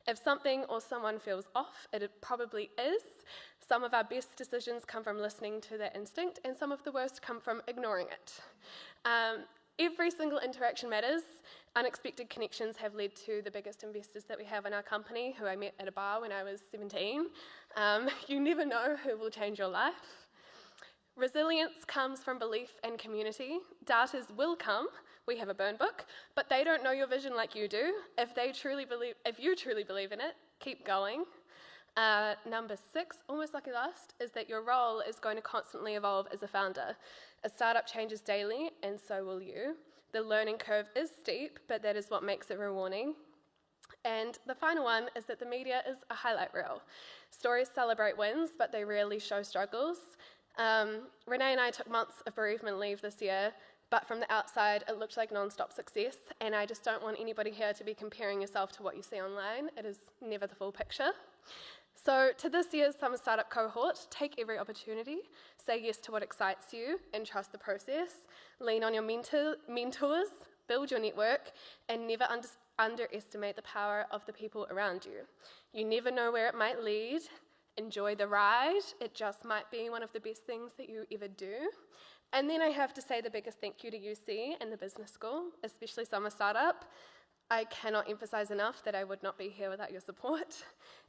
If something or someone feels off, it probably is. Some of our best decisions come from listening to that instinct, and some of the worst come from ignoring it. Every single interaction matters. Unexpected connections have led to the biggest investors that we have in our company, who I met at a bar when I was 17. You never know who will change your life. Resilience comes from belief and community. Doubters will come. We have a burn book, but they don't know your vision like you do. If you truly believe in it, keep going. Number 6, almost lucky last, is that your role is going to constantly evolve as a founder. A startup changes daily, and so will you. The learning curve is steep, but that is what makes it rewarding. And the final one is that the media is a highlight reel. Stories celebrate wins, but they rarely show struggles. Renee and I took months of bereavement leave this year, but from the outside, it looked like non-stop success, and I just don't want anybody here to be comparing yourself to what you see online. It is never the full picture. So to this year's Summer Startup cohort, take every opportunity, say yes to what excites you, and trust the process. Lean on your mentors, build your network, and never underestimate the power of the people around you. You never know where it might lead. Enjoy the ride. It just might be one of the best things that you ever do. And then I have to say the biggest thank you to UC and the business school, especially Summer Startup. I cannot emphasize enough that I would not be here without your support.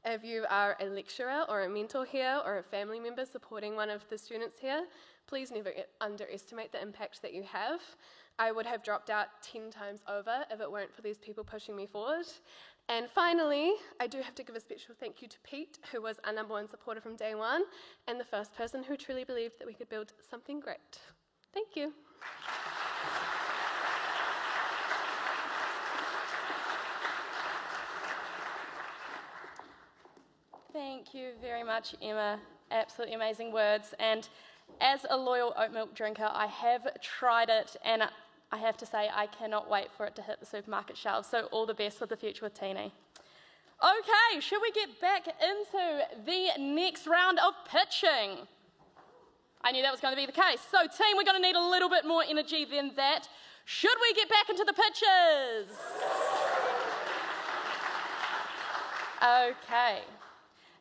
If you are a lecturer or a mentor here or a family member supporting one of the students here, please never underestimate the impact that you have. I would have dropped out 10 times over if it weren't for these people pushing me forward. And finally, I do have to give a special thank you to Pete, who was our #1 supporter from day one, and the first person who truly believed that we could build something great. Thank you. Thank you very much, Emma. Absolutely amazing words. And as a loyal oat milk drinker, I have tried it, and I have to say I cannot wait for it to hit the supermarket shelves. So all the best with the future with Teeny. Okay, should we get back into the next round of pitching? I knew that was going to be the case. So team, we're going to need a little bit more energy than that. Should we get back into the pitches? Okay.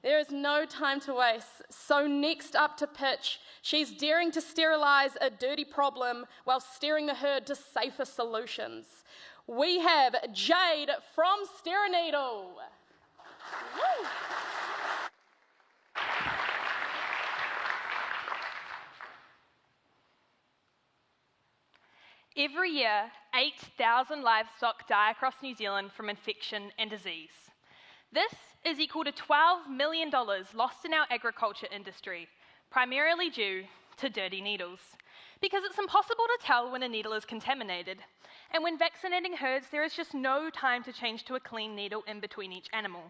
There is no time to waste. So next up to pitch, she's daring to sterilize a dirty problem while steering the herd to safer solutions. We have Jade from Sterneedle. Woo! Every year, 8,000 livestock die across New Zealand from infection and disease. This is equal to $12 million lost in our agriculture industry, primarily due to dirty needles. because it's impossible to tell when a needle is contaminated. And when vaccinating herds, there is just no time to change to a clean needle in between each animal.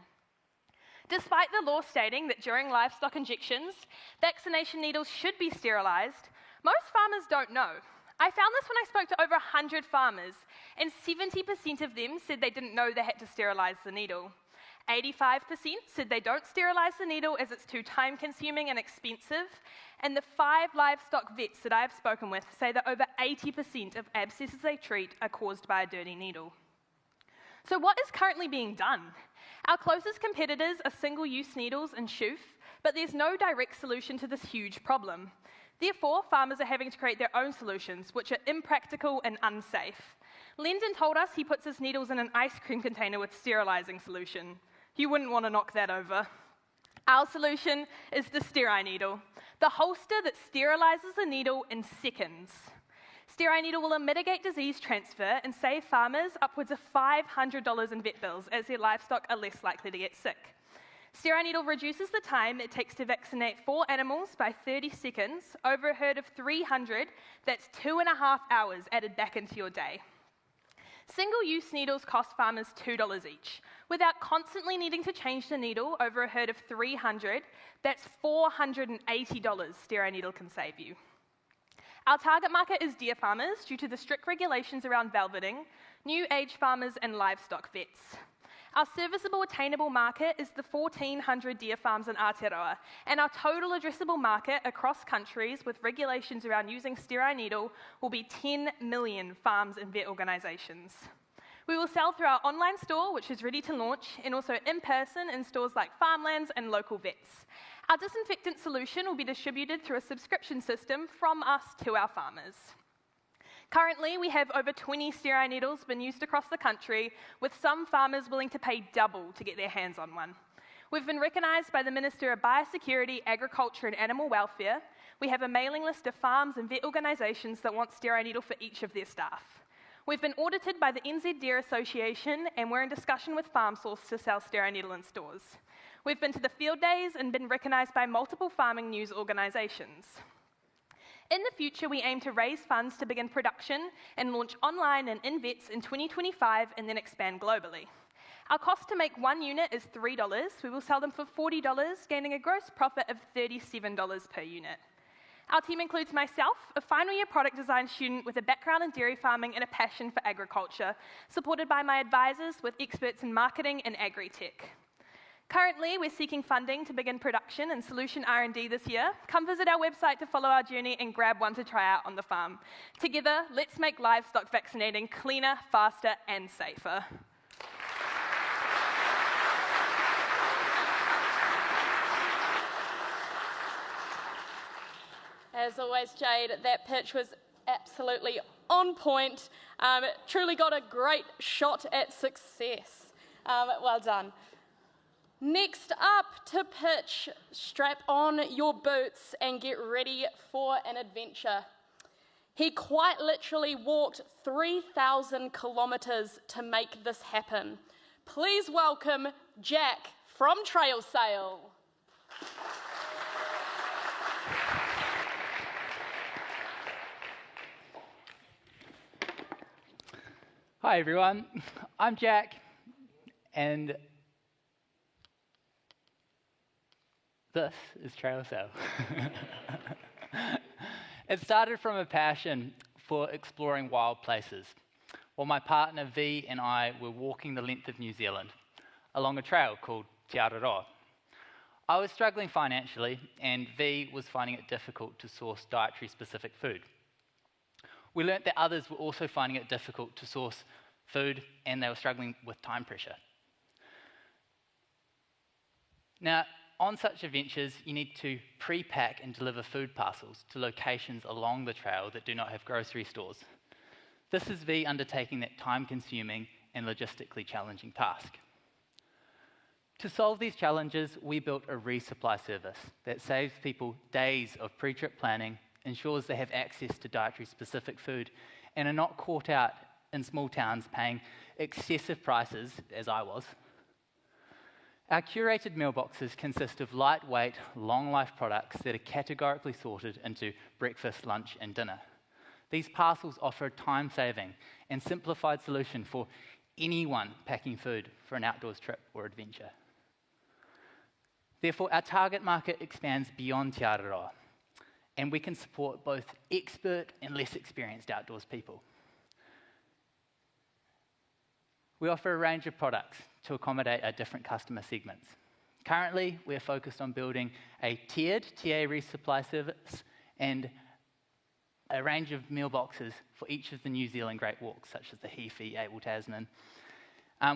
Despite the law stating that during livestock injections, vaccination needles should be sterilised, most farmers don't know. I found this when I spoke to over 100 farmers, and 70% of them said they didn't know they had to sterilise the needle. 85% said they don't sterilise the needle as it's too time-consuming and expensive, and the 5 livestock vets that I've spoken with say that over 80% of abscesses they treat are caused by a dirty needle. So what is currently being done? Our closest competitors are single-use needles and SHOOF, but there's no direct solution to this huge problem. Therefore, farmers are having to create their own solutions, which are impractical and unsafe. Lyndon told us he puts his needles in an ice cream container with sterilising solution. You wouldn't want to knock that over. Our solution is the SteriNeedle, the holster that sterilises the needle in seconds. SteriNeedle will mitigate disease transfer and save farmers upwards of $500 in vet bills, as their livestock are less likely to get sick. SteriNeedle reduces the time it takes to vaccinate 4 animals by 30 seconds over a herd of 300. That's 2.5 hours added back into your day. Single-use needles cost farmers $2 each. Without constantly needing to change the needle over a herd of 300, that's $480 SteriNeedle can save you. Our target market is deer farmers due to the strict regulations around velveting, new age farmers and livestock vets. Our serviceable attainable market is the 1,400 deer farms in Aotearoa, and our total addressable market across countries with regulations around using SteriNeedle will be 10 million farms and vet organisations. We will sell through our online store, which is ready to launch, and also in person in stores like Farmlands and local vets. Our disinfectant solution will be distributed through a subscription system from us to our farmers. Currently, we have over 20 SteriNeedles being used across the country, with some farmers willing to pay double to get their hands on one. We've been recognised by the Minister of Biosecurity, Agriculture and Animal Welfare. We have a mailing list of farms and vet organisations that want SteriNeedle for each of their staff. We've been audited by the NZ Deer Association, and we're in discussion with FarmSource to sell SteriNeedle in stores. We've been to the field days and been recognised by multiple farming news organisations. In the future, we aim to raise funds to begin production and launch online and in vets in 2025 and then expand globally. Our cost to make 1 unit is $3. We will sell them for $40, gaining a gross profit of $37 per unit. Our team includes myself, a final year product design student with a background in dairy farming and a passion for agriculture, supported by my advisors with experts in marketing and agri-tech. Currently, we're seeking funding to begin production and solution R&D this year. Come visit our website to follow our journey and grab one to try out on the farm. Together, let's make livestock vaccinating cleaner, faster, and safer. As always, Jade, that pitch was absolutely on point. Truly got a great shot at success. Well done. Next up to pitch, strap on your boots and get ready for an adventure. He quite literally walked 3,000 kilometres to make this happen. Please welcome Jack from Trail Sail. Hi everyone, I'm Jack, and this is Trail Sail. It started from a passion for exploring wild places, while my partner V and I were walking the length of New Zealand along a trail called Te Araroa. I was struggling financially, and V was finding it difficult to source dietary-specific food. We learnt that others were also finding it difficult to source food, and they were struggling with time pressure. Now, on such adventures, you need to pre-pack and deliver food parcels to locations along the trail that do not have grocery stores. This is V undertaking that time-consuming and logistically challenging task. To solve these challenges, we built a resupply service that saves people days of pre-trip planning, ensures they have access to dietary-specific food, and are not caught out in small towns paying excessive prices, as I was. Our curated meal boxes consist of lightweight, long-life products that are categorically sorted into breakfast, lunch, and dinner. These parcels offer a time-saving and simplified solution for anyone packing food for an outdoors trip or adventure. Therefore, our target market expands beyond Te Araroa, and we can support both expert and less experienced outdoors people. We offer a range of products to accommodate our different customer segments. Currently, we're focused on building a tiered TA resupply service and a range of meal boxes for each of the New Zealand Great Walks, such as the Heaphy, Abel Tasman.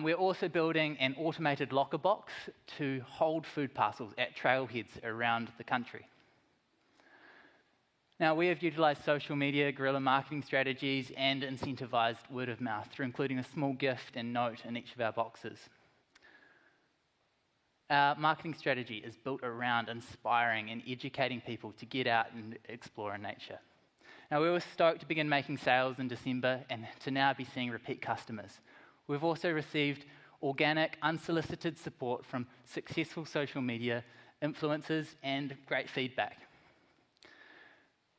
We're also building an automated locker box to hold food parcels at trailheads around the country. Now, we have utilised social media, guerrilla marketing strategies, and incentivised word of mouth through including a small gift and note in each of our boxes. Our marketing strategy is built around inspiring and educating people to get out and explore in nature. Now, we were stoked to begin making sales in December and to now be seeing repeat customers. We've also received organic, unsolicited support from successful social media influencers and great feedback.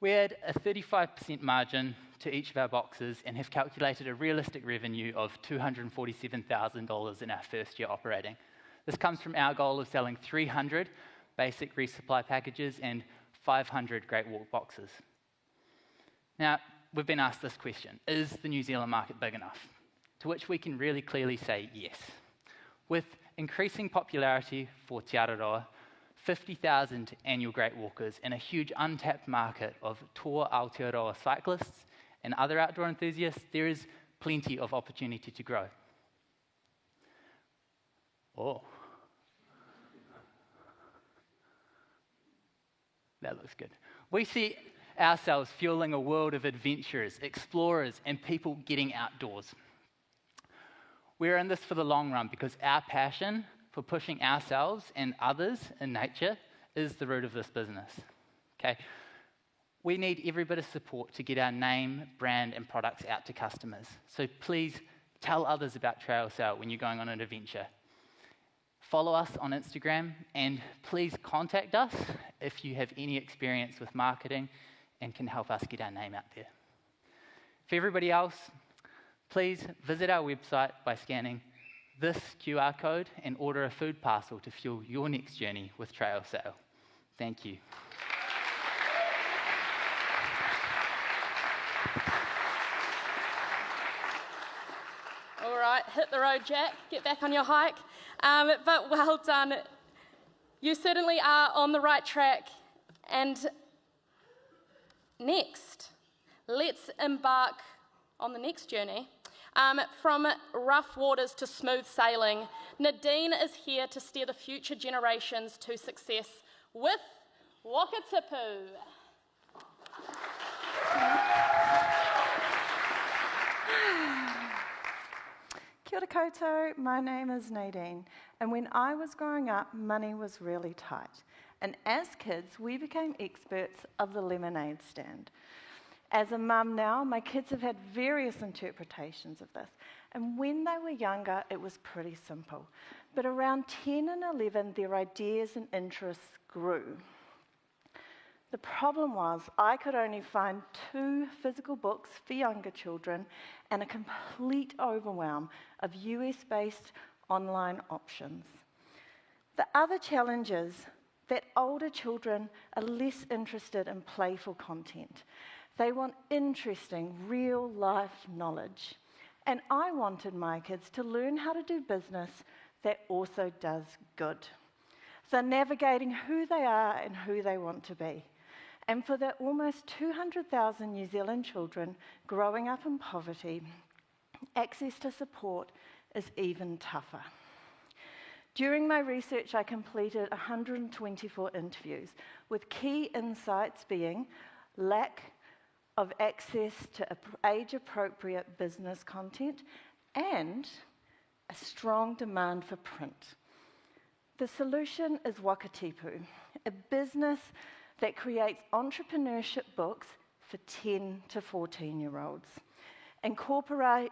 We add a 35% margin to each of our boxes and have calculated a realistic revenue of $247,000 in our first year operating. This comes from our goal of selling 300 basic resupply packages and 500 Great Walk boxes. Now, we've been asked this question: is the New Zealand market big enough? To which we can really clearly say yes. With increasing popularity for Te Araroa, 50,000 annual Great Walkers, and a huge untapped market of Toa Aotearoa cyclists and other outdoor enthusiasts, there is plenty of opportunity to grow. Oh. That looks good. We see ourselves fueling a world of adventurers, explorers, and people getting outdoors. We're in this for the long run because our passion for pushing ourselves and others in nature is the root of this business. Okay? We need every bit of support to get our name, brand, and products out to customers. So please tell others about TrailSale when you're going on an adventure. Follow us on Instagram, and please contact us if you have any experience with marketing and can help us get our name out there. For everybody else, please visit our website by scanning this QR code and order a food parcel to fuel your next journey with TrailSale. Thank you. All right, hit the road, Jack. Get back on your hike. But well done. You certainly are on the right track. And next, let's embark on the next journey. From rough waters to smooth sailing, Nadine is here to steer the future generations to success with Wakatipu. Kia ora koutou, my name is Nadine, and when I was growing up, money was really tight. And as kids, we became experts of the lemonade stand. As a mum now, my kids have had various interpretations of this, and when they were younger, it was pretty simple. But around 10 and 11, their ideas and interests grew. The problem was I could only find 2 physical books for younger children and a complete overwhelm of US-based online options. The other challenge is that older children are less interested in playful content. They want interesting, real-life knowledge. And I wanted my kids to learn how to do business that also does good. So navigating who they are and who they want to be. And for the almost 200,000 New Zealand children growing up in poverty, access to support is even tougher. During my research, I completed 124 interviews, with key insights being lack of access to age-appropriate business content and a strong demand for print. The solution is Wakatipu, a business that creates entrepreneurship books for 10 to 14-year-olds, incorporating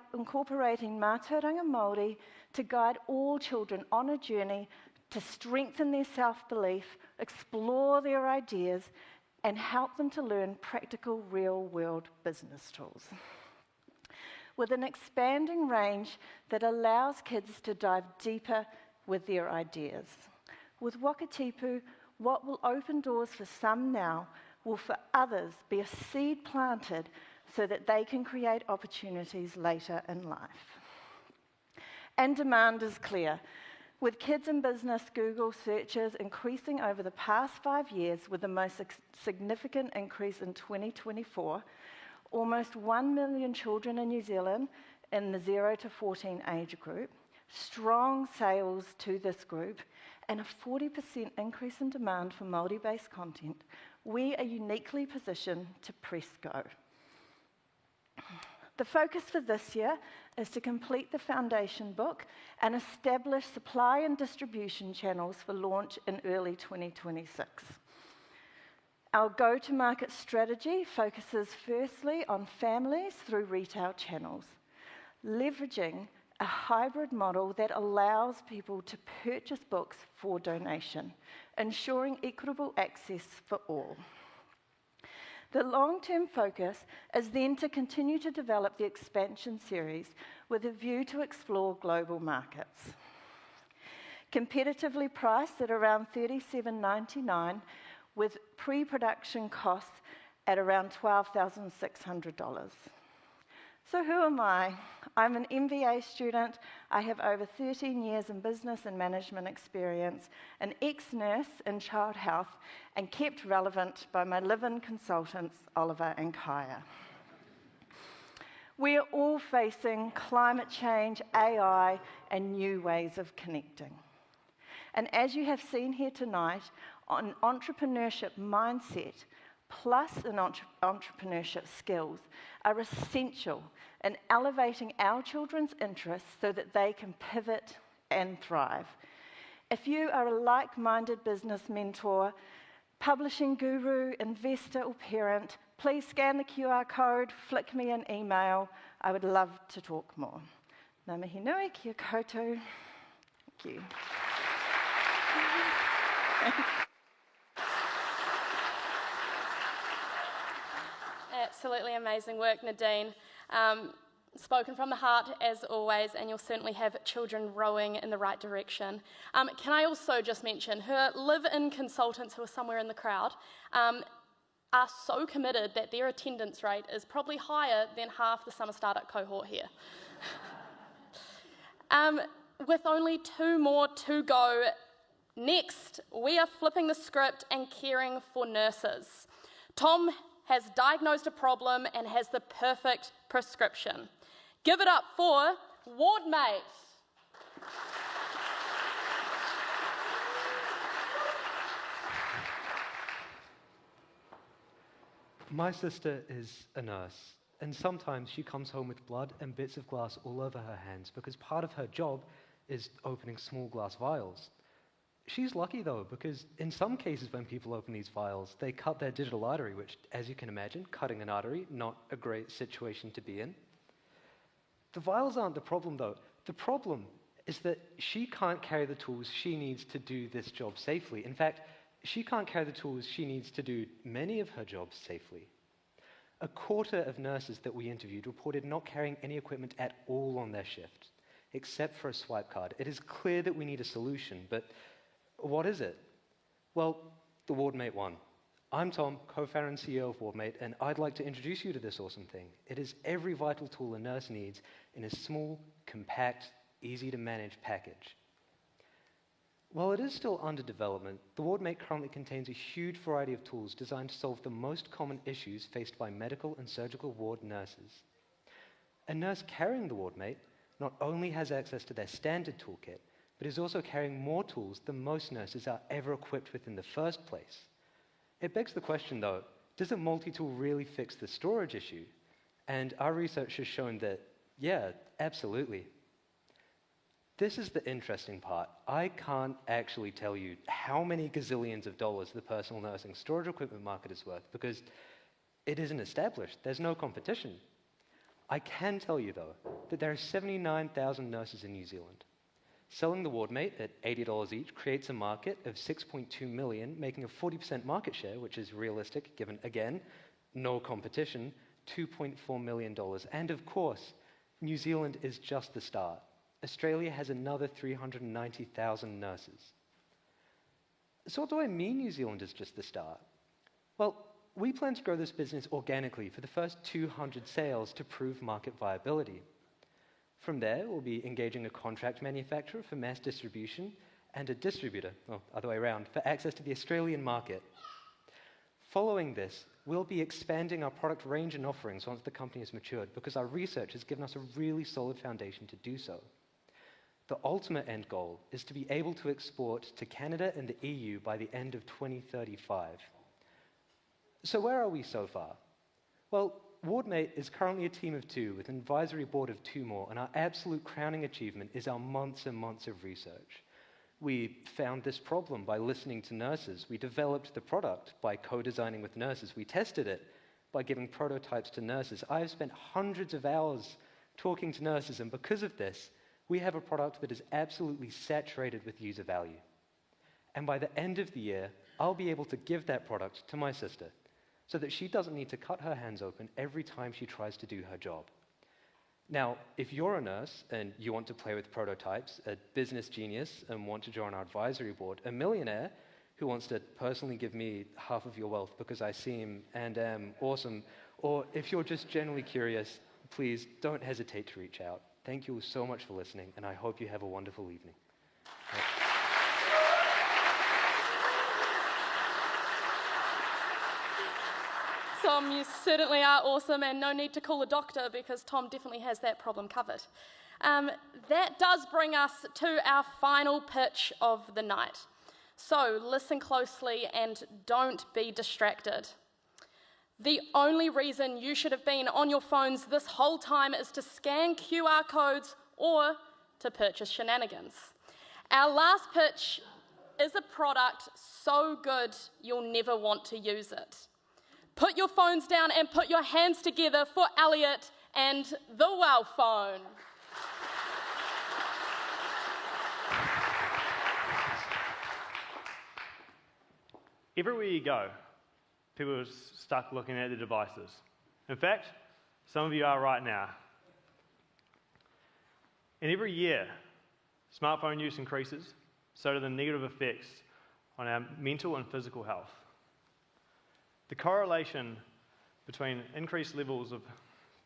mātauranga Māori to guide all children on a journey to strengthen their self-belief, explore their ideas, and help them to learn practical real-world business tools. With an expanding range that allows kids to dive deeper with their ideas. With Wakatipu, what will open doors for some now will for others be a seed planted so that they can create opportunities later in life. And demand is clear. With kids in business Google searches increasing over the past 5 years, with the most significant increase in 2024, almost 1 million children in New Zealand in the 0 to 14 age group, strong sales to this group, and a 40% increase in demand for Māori-based content, we are uniquely positioned to press go. The focus for this year is to complete the foundation book and establish supply and distribution channels for launch in early 2026. Our go-to-market strategy focuses firstly on families through retail channels, leveraging a hybrid model that allows people to purchase books for donation, ensuring equitable access for all. The long-term focus is then to continue to develop the expansion series with a view to explore global markets. Competitively priced at around $37.99, with pre-production costs at around $12,600. So who am I? I'm an MBA student. I have over 13 years in business and management experience, an ex-nurse in child health, and kept relevant by my live-in consultants, Oliver and Kaya. We are all facing climate change, AI, and new ways of connecting. And as you have seen here tonight, an entrepreneurship mindset plus an entrepreneurship skills are essential in elevating our children's interests so that they can pivot and thrive. If you are a like-minded business mentor, publishing guru, investor, or parent, please scan the QR code, flick me an email. I would love to talk more. Ngā mihi nui, kia koutou. Thank you. Absolutely amazing work, Nadine. Spoken from the heart, as always, and you'll certainly have children rowing in the right direction. Can I also just mention, her live-in consultants, who are somewhere in the crowd, are so committed that their attendance rate is probably higher than half the summer startup cohort here. With only 2 more to go, next, we are flipping the script and caring for nurses. Tom has diagnosed a problem and has the perfect prescription. Give it up for Wardmate. My sister is a nurse, and sometimes she comes home with blood and bits of glass all over her hands because part of her job is opening small glass vials. She's lucky, though, because in some cases when people open these vials, they cut their digital artery, which, as you can imagine, cutting an artery, not a great situation to be in. The vials aren't the problem, though. The problem is that she can't carry the tools she needs to do this job safely. In fact, she can't carry the tools she needs to do many of her jobs safely. A quarter of nurses that we interviewed reported not carrying any equipment at all on their shift, except for a swipe card. It is clear that we need a solution, but what is it? Well, the Wardmate one. I'm Tom, co-founder and CEO of Wardmate, and I'd like to introduce you to this awesome thing. It is every vital tool a nurse needs in a small, compact, easy-to-manage package. While it is still under development, the Wardmate currently contains a huge variety of tools designed to solve the most common issues faced by medical and surgical ward nurses. A nurse carrying the Wardmate not only has access to their standard toolkit, but is also carrying more tools than most nurses are ever equipped with in the first place. It begs the question, though, does a multi-tool really fix the storage issue? And our research has shown that, yeah, absolutely. This is the interesting part. I can't actually tell you how many gazillions of dollars the personal nursing storage equipment market is worth because it isn't established. There's no competition. I can tell you, though, that there are 79,000 nurses in New Zealand. Selling the Wardmate at $80 each creates a market of 6.2 million, making a 40% market share, which is realistic given, again, no competition, $2.4 million. And of course, New Zealand is just the start. Australia has another 390,000 nurses. So what do I mean New Zealand is just the start? Well, we plan to grow this business organically for the first 200 sales to prove market viability. From there, we'll be engaging a contract manufacturer for mass distribution and a distributor, or other way around, for access to the Australian market. Following this, we'll be expanding our product range and offerings once the company has matured, because our research has given us a really solid foundation to do so. The ultimate end goal is to be able to export to Canada and the EU by the end of 2035. So where are we so far? Well, Wardmate is currently a team of 2 with an advisory board of 2 more, and our absolute crowning achievement is our months and months of research. We found this problem by listening to nurses. We developed the product by co-designing with nurses. We tested it by giving prototypes to nurses. I've spent hundreds of hours talking to nurses, and because of this, we have a product that is absolutely saturated with user value. And by the end of the year, I'll be able to give that product to my sister, so that she doesn't need to cut her hands open every time she tries to do her job. Now, if you're a nurse and you want to play with prototypes, a business genius and want to join our advisory board, a millionaire who wants to personally give me half of your wealth because I seem and am awesome, or if you're just generally curious, please don't hesitate to reach out. Thank you so much for listening, and I hope you have a wonderful evening. Tom, you certainly are awesome, and no need to call a doctor because Tom definitely has that problem covered. That does bring us to our final pitch of the night. So listen closely and don't be distracted. The only reason you should have been on your phones this whole time is to scan QR codes or to purchase shenanigans. Our last pitch is a product so good you'll never want to use it. Put your phones down and put your hands together for Elliot and the Wow Phone. Everywhere you go, people are stuck looking at their devices. In fact, some of you are right now. And every year, smartphone use increases, so do the negative effects on our mental and physical health. The correlation between increased levels of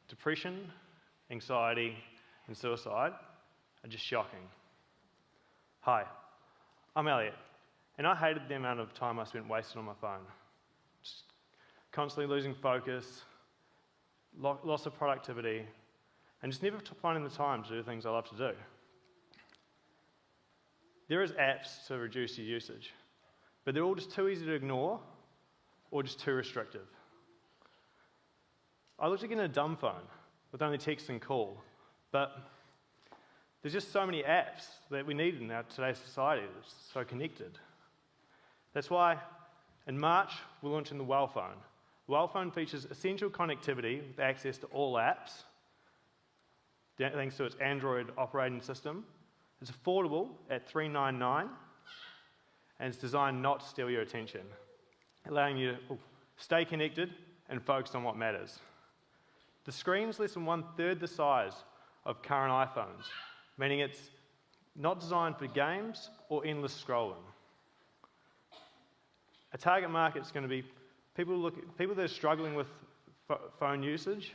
depression, anxiety, and suicide are just shocking. Hi, I'm Elliot, and I hated the amount of time I spent wasted on my phone. Just constantly losing focus, loss of productivity, and just never finding the time to do things I love to do. There is apps to reduce your usage, but they're all just too easy to ignore or just too restrictive. I looked at getting a dumb phone with only text and call, but there's just so many apps that we need in today's society that's so connected. That's why in March we're launching the Well Phone. The Well Phone features essential connectivity with access to all apps, thanks to its Android operating system. It's affordable at $399, and it's designed not to steal your attention, allowing you to stay connected and focused on what matters. The screen's less than 1/3 the size of current iPhones, meaning it's not designed for games or endless scrolling. A target market is going to be people that are struggling with phone usage,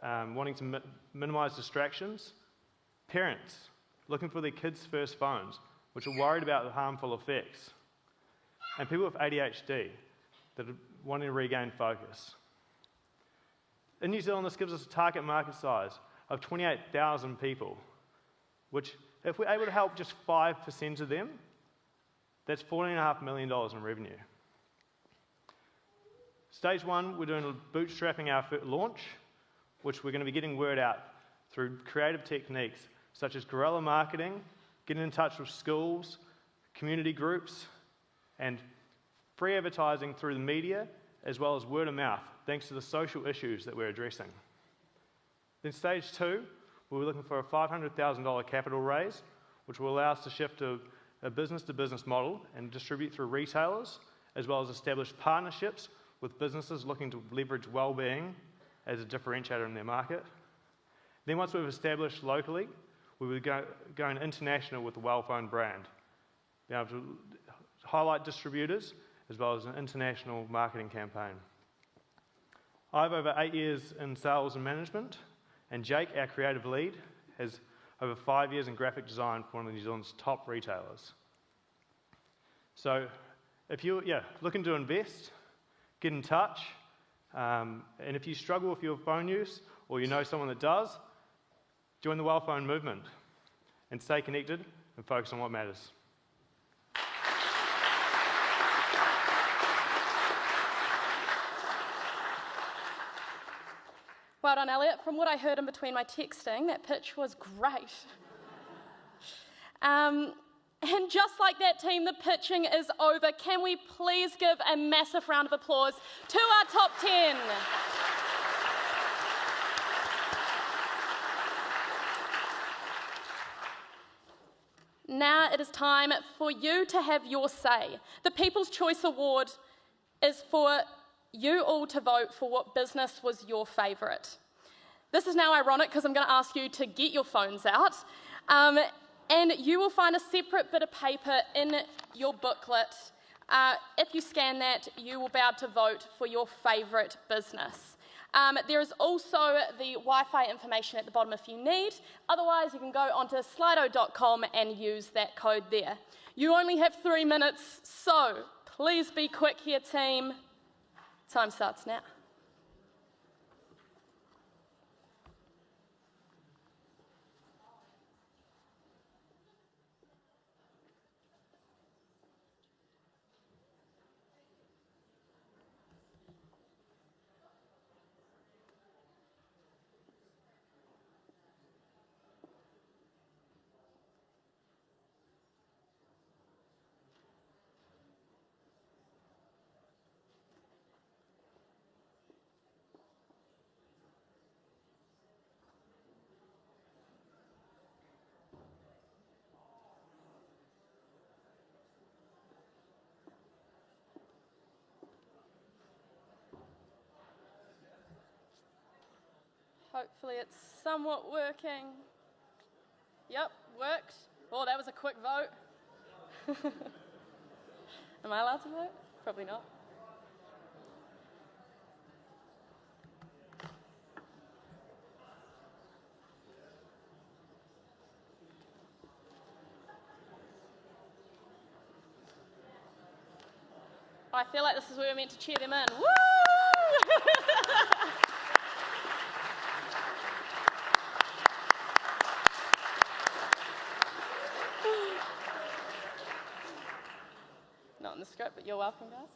wanting to minimize distractions, parents looking for their kids' first phones, which are worried about the harmful effects, and people with ADHD that are wanting to regain focus. In New Zealand, this gives us a target market size of 28,000 people, which, if we're able to help just 5% of them, that's $14.5 million in revenue. Stage 1, we're doing bootstrapping our launch, which we're going to be getting word out through creative techniques such as guerrilla marketing, getting in touch with schools, community groups, and free advertising through the media, as well as word of mouth, thanks to the social issues that we're addressing. Then stage 2, we're looking for a $500,000 capital raise, which will allow us to shift to a business-to-business model and distribute through retailers, as well as establish partnerships with businesses looking to leverage well-being as a differentiator in their market. Then once we've established locally, we will go international with the Wellphone brand, be able to highlight distributors as well as an international marketing campaign. I have over 8 years in sales and management, and Jake, our creative lead, has over 5 years in graphic design for one of New Zealand's top retailers. So if you're looking to invest, get in touch, and if you struggle with your phone use or you know someone that does, join the Wellphone movement and stay connected and focus on what matters. Well done, Elliot. From what I heard in between my texting, that pitch was great. And just like that team, the pitching is over. Can we please give a massive round of applause to our top 10? Now it is time for you to have your say. The People's Choice Award is for you all to vote for what business was your favourite. This is now ironic because I'm going to ask you to get your phones out. And you will find a separate bit of paper in your booklet. If you scan that, you will be able to vote for your favourite business. There is also the Wi-Fi information at the bottom if you need. Otherwise, you can go onto slido.com and use that code there. You only have 3 minutes, so please be quick here, team. Time starts now. Hopefully it's somewhat working. Yep, worked. Oh, that was a quick vote. Am I allowed to vote? Probably not. I feel like this is where we're meant to cheer them in. Woo! Not in the script, but you're welcome, guys.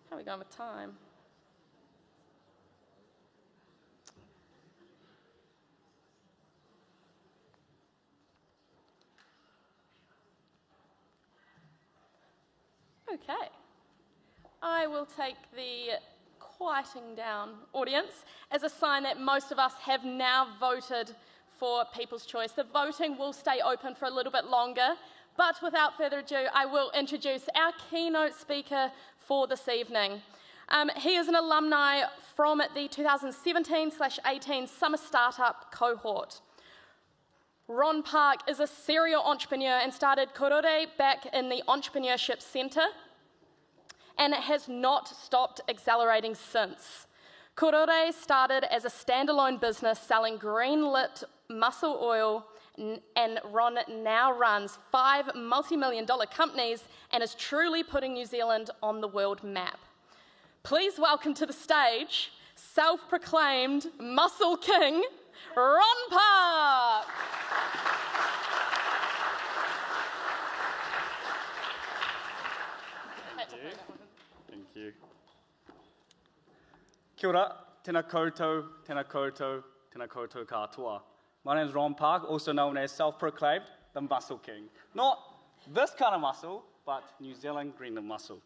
How are we going with time? Okay. I will take the quieting down audience as a sign that most of us have now voted for People's Choice. The voting will stay open for a little bit longer, but without further ado, I will introduce our keynote speaker for this evening. He is an alumni from the 2017/18 Summer Startup cohort. Ron Park is a serial entrepreneur and started Korore back in the Entrepreneurship Centre, and it has not stopped accelerating since. Korore started as a standalone business selling green-lit muscle oil, and Ron now runs 5 multi-million-dollar companies and is truly putting New Zealand on the world map. Please welcome to the stage, self-proclaimed Muscle King, Ron Park. Thank you. Kia ora, tēnā koutou, tēnā koutou, tēnā koutou katoa. My name is Ron Park, also known as self-proclaimed the Muscle King. Not this kind of muscle, but New Zealand green muscle.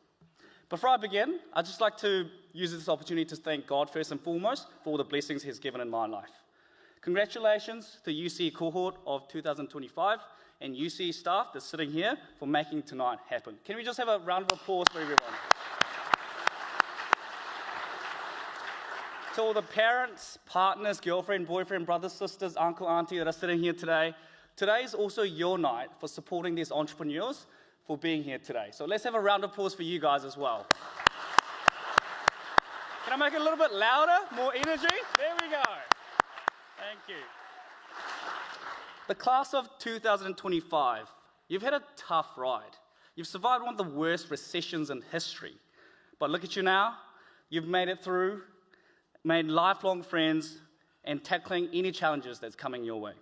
Before I begin, I'd just like to use this opportunity to thank God first and foremost for all the blessings He's given in my life. Congratulations to UCE cohort of 2025 and UCE staff that's sitting here for making tonight happen. Can we just have a round of applause for everyone? To all the parents, partners, girlfriend, boyfriend, brothers, sisters, uncle, auntie that are sitting here today, today is also your night for supporting these entrepreneurs for being here today. So let's have a round of applause for you guys as well. Can I make it a little bit louder? More energy? There we go. Thank you. The class of 2025, you've had a tough ride. You've survived one of the worst recessions in history. But look at you now. You've made it through, made lifelong friends, and tackling any challenges that's coming your way.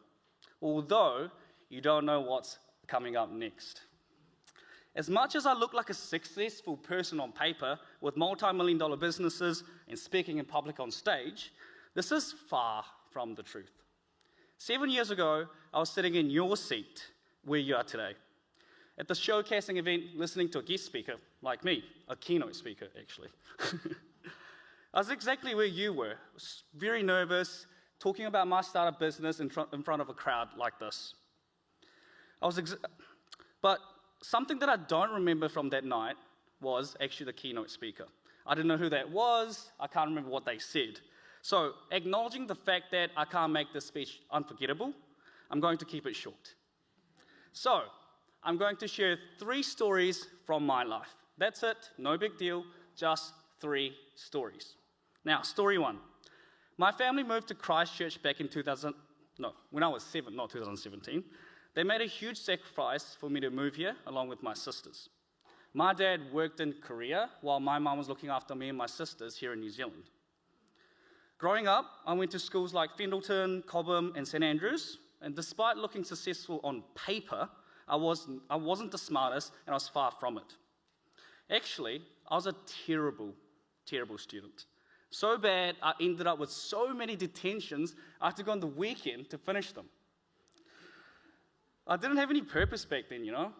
Although you don't know what's coming up next. As much as I look like a successful person on paper with multi-million-dollar businesses and speaking in public on stage, this is far from the truth. 7 years ago, I was sitting in your seat where you are today, at the showcasing event listening to a guest speaker like me, a keynote speaker actually. I was exactly where you were, very nervous, talking about my startup business in front of a crowd like this. But something that I don't remember from that night was actually the keynote speaker. I didn't know who that was. I can't remember what they said. So, acknowledging the fact that I can't make this speech unforgettable, I'm going to keep it short. So, I'm going to share 3 stories from my life. That's it, no big deal, just 3 stories. Now, story 1. My family moved to Christchurch back in when I was 7, not 2017. They made a huge sacrifice for me to move here along with my sisters. My dad worked in Korea while my mum was looking after me and my sisters here in New Zealand. Growing up, I went to schools like Fendalton, Cobham, and St Andrews, and despite looking successful on paper, I wasn't the smartest, and I was far from it. Actually, I was a terrible, terrible student. So bad, I ended up with so many detentions, I had to go on the weekend to finish them. I didn't have any purpose back then, you know.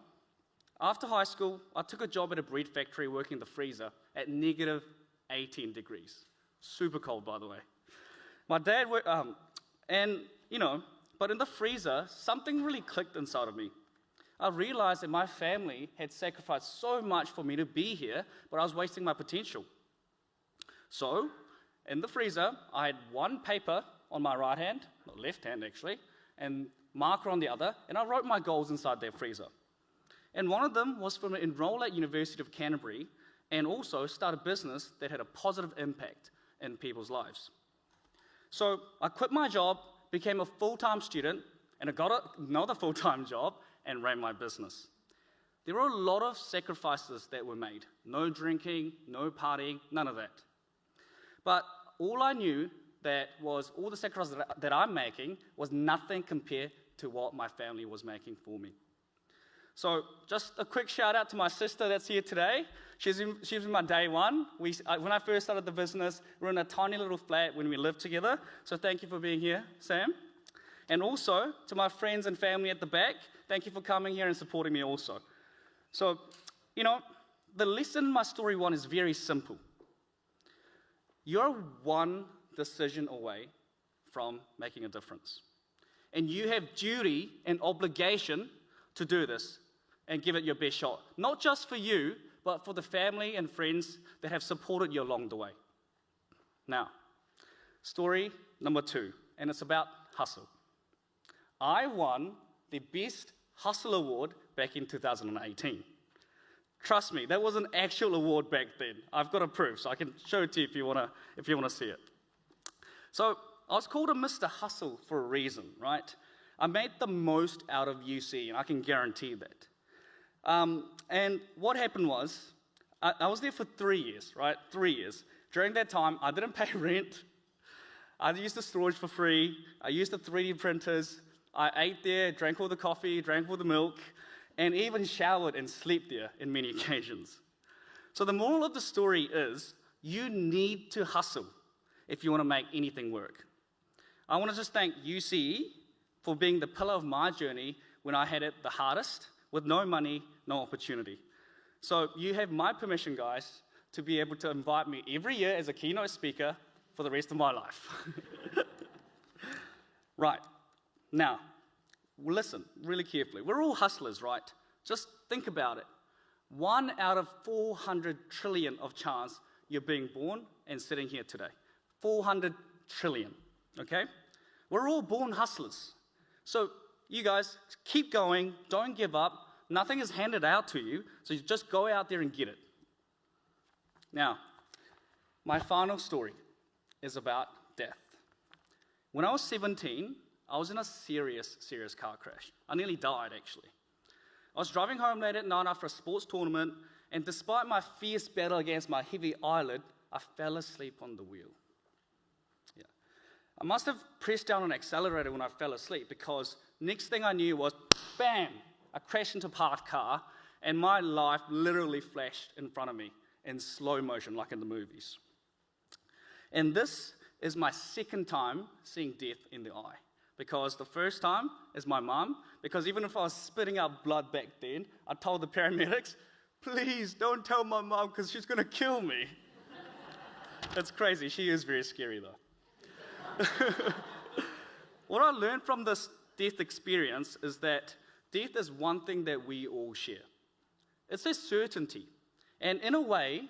After high school, I took a job at a bread factory working in the freezer at negative 18 degrees. Super cold, by the way. My dad worked, but in the freezer, something really clicked inside of me. I realized that my family had sacrificed so much for me to be here, but I was wasting my potential. So, in the freezer, I had one paper on my right hand, not left hand actually, and marker on the other, and I wrote my goals inside their freezer. And one of them was to enroll at University of Canterbury and also start a business that had a positive impact in people's lives. So I quit my job, became a full-time student, and I got another full-time job and ran my business. There were a lot of sacrifices that were made. No drinking, no partying, none of that. But all I knew that was all the sacrifices that I'm making was nothing compared to what my family was making for me. So just a quick shout out to my sister that's here today. She was in my day one. When I first started the business, we were in a tiny little flat when we lived together. So thank you for being here, Sam. And also to my friends and family at the back, thank you for coming here and supporting me also. So, the lesson in my story 1 is very simple. You're one decision away from making a difference. And you have duty and obligation to do this and give it your best shot. Not just for you, but for the family and friends that have supported you along the way. Now, story number 2, and it's about hustle. I won the Best Hustle Award back in 2018. Trust me, that was an actual award back then. I've got a proof, so I can show it to you if you want to see it. So I was called a Mr. Hustle for a reason, right? I made the most out of UC, and I can guarantee that. And what happened was, I was there for 3 years, right? 3 years. During that time, I didn't pay rent. I used the storage for free. I used the 3D printers. I ate there, drank all the coffee, drank all the milk, and even showered and slept there in many occasions. So the moral of the story is, you need to hustle if you want to make anything work. I want to just thank UCE for being the pillar of my journey when I had it the hardest, with no money, no opportunity. So you have my permission, guys, to be able to invite me every year as a keynote speaker for the rest of my life. Right. Now, listen really carefully. We're all hustlers, right? Just think about it. 1 out of 400 trillion of chance you're being born and sitting here today. 400 trillion, okay? We're all born hustlers. So you guys, keep going, don't give up. Nothing is handed out to you, so you just go out there and get it. Now, my final story is about death. When I was 17, I was in a serious car crash. I nearly died, actually. I was driving home late at night after a sports tournament, and despite my fierce battle against my heavy eyelid, I fell asleep on the wheel. Yeah. I must have pressed down on the accelerator when I fell asleep, because next thing I knew was, bam, I crashed into a parked car, and my life literally flashed in front of me in slow motion, like in the movies. And this is my second time seeing death in the eye. Because the first time is my mum, because even if I was spitting out blood back then, I told the paramedics, please don't tell my mum because she's going to kill me. That's crazy. She is very scary though. What I learned from this death experience is that death is one thing that we all share. It's a certainty. And in a way,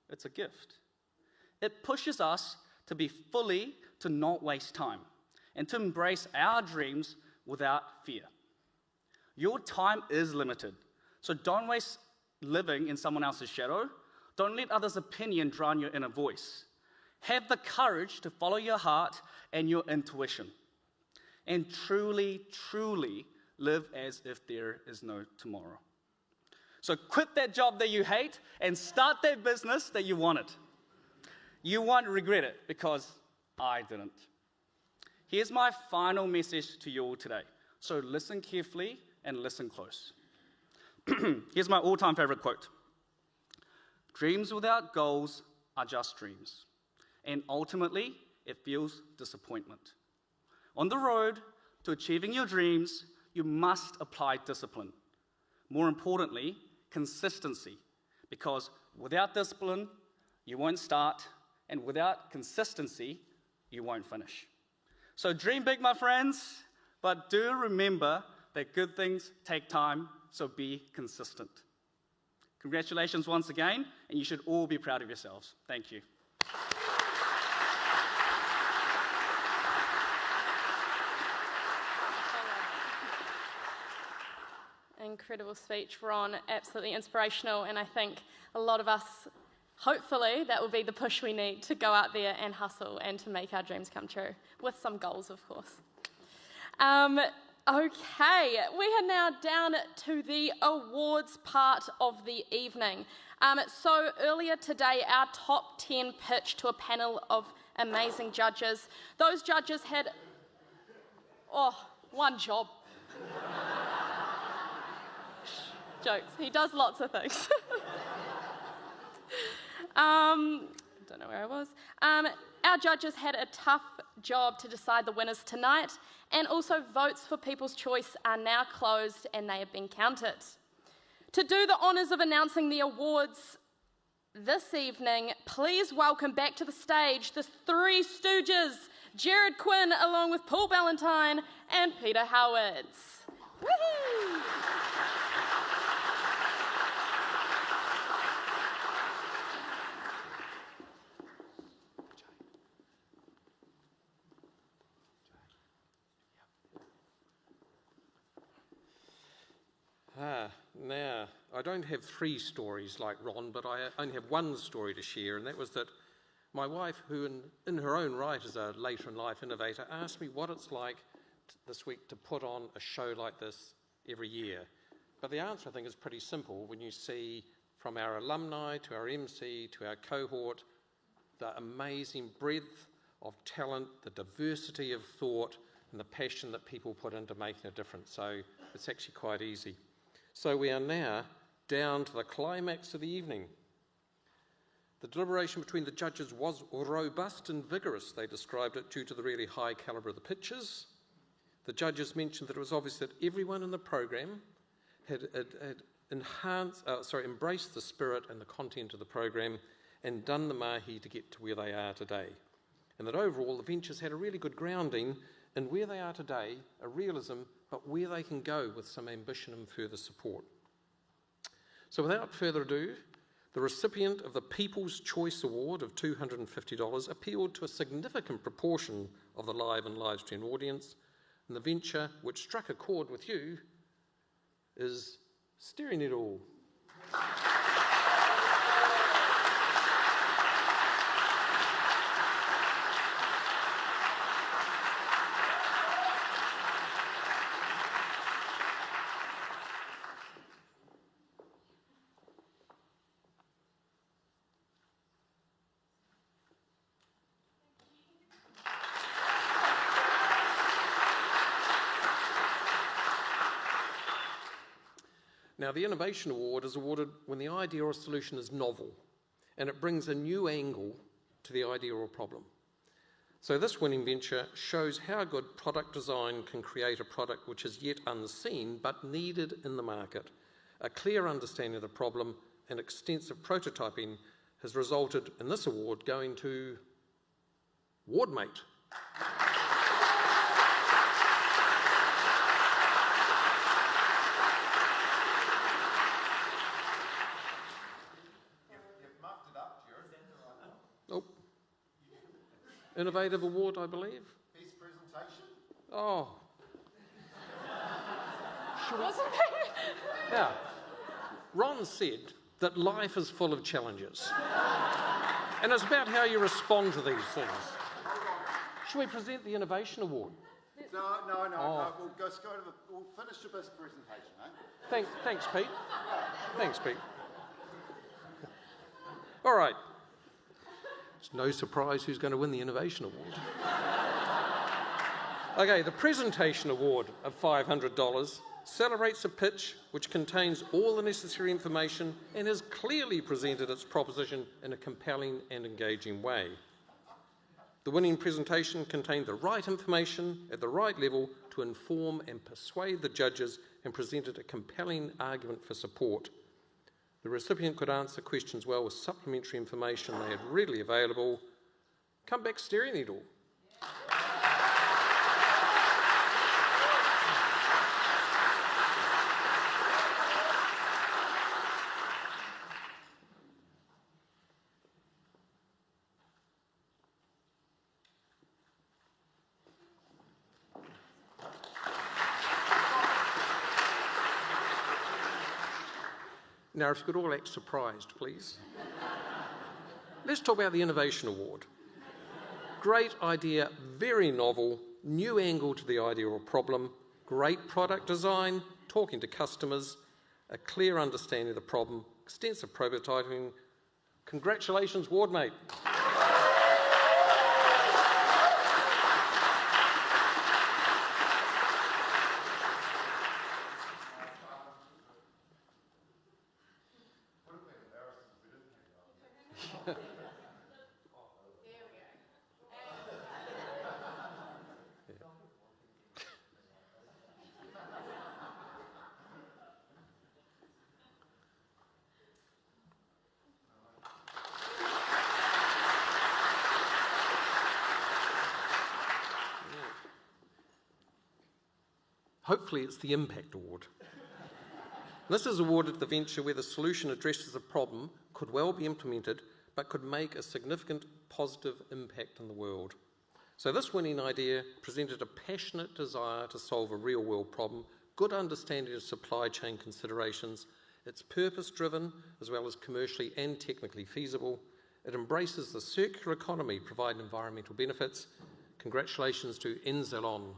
it's a gift. It pushes us to be fully, to not waste time, and to embrace our dreams without fear. Your time is limited, so don't waste living in someone else's shadow. Don't let others' opinion drown your inner voice. Have the courage to follow your heart and your intuition, and truly, truly live as if there is no tomorrow. So quit that job that you hate and start that business that you wanted. You won't regret it, because I didn't. Here's my final message to you all today. So listen carefully and listen close. Here's my all-time favorite quote. Dreams without goals are just dreams. And ultimately, it feels disappointment. On the road to achieving your dreams, you must apply discipline. More importantly, consistency. Because without discipline, you won't start. And without consistency, you won't finish. So dream big, my friends, but do remember that good things take time, so be consistent. Congratulations once again, and you should all be proud of yourselves. Thank you. Incredible speech, Ron. Absolutely inspirational, and I think a lot of us, hopefully, that will be the push we need to go out there and hustle and to make our dreams come true, with some goals, of course. Okay, we are now down to the awards part of the evening. So earlier today, our top 10 pitched to a panel of amazing judges. Those judges had, one job. Jokes, he does lots of things. Don't know where I was. Our judges had a tough job to decide the winners tonight, and also votes for People's Choice are now closed and they have been counted. To do the honours of announcing the awards this evening, please welcome back to the stage the Three Stooges, Jared Quinn, along with Paul Ballantyne and Peter Howards. Woohoo! Now, I don't have 3 stories like Ron, but I only have one story to share, and that was that my wife, who in her own right is a later in life innovator, asked me what it's like this week to put on a show like this every year. But the answer, I think, is pretty simple when you see from our alumni to our MC to our cohort the amazing breadth of talent, the diversity of thought, and the passion that people put into making a difference. So it's actually quite easy. So we are now down to the climax of the evening. The deliberation between the judges was robust and vigorous, they described it, due to the really high calibre of the pitches. The judges mentioned that it was obvious that everyone in the program had embraced the spirit and the content of the program, and done the mahi to get to where they are today. And that overall the ventures had a really good grounding in where they are today, a realism, but where they can go with some ambition and further support. So without further ado, the recipient of the People's Choice Award of $250 appealed to a significant proportion of the live and live stream audience, and the venture which struck a chord with you is Steering Needle. Now, the Innovation Award is awarded when the idea or solution is novel and it brings a new angle to the idea or problem. So this winning venture shows how good product design can create a product which is yet unseen but needed in the market. A clear understanding of the problem and extensive prototyping has resulted in this award going to Wardmate. Innovative Award, I believe. Best presentation? Oh. Wasn't it? Now, Ron said that life is full of challenges. And it's about how you respond to these things. Should we present the Innovation Award? No. Oh. We'll finish the best presentation, eh? Thanks, Pete. Thanks, Pete. All right. It's no surprise who's going to win the Innovation Award. Okay, the Presentation Award of $500 celebrates a pitch which contains all the necessary information and has clearly presented its proposition in a compelling and engaging way. The winning presentation contained the right information at the right level to inform and persuade the judges and presented a compelling argument for support. The recipient could answer questions well with supplementary information they had readily available. Come back, Steering Needle. Now, if you could all act surprised, please. Let's talk about the Innovation Award. Great idea, very novel, new angle to the idea or problem, great product design, talking to customers, a clear understanding of the problem, extensive prototyping. Congratulations, Wardmate. Hopefully it's the Impact Award. This is awarded to the venture where the solution addresses a problem, could well be implemented, but could make a significant positive impact in the world. So this winning idea presented a passionate desire to solve a real-world problem, good understanding of supply chain considerations. It's purpose-driven as well as commercially and technically feasible. It embraces the circular economy, providing environmental benefits. Congratulations to Enzalon.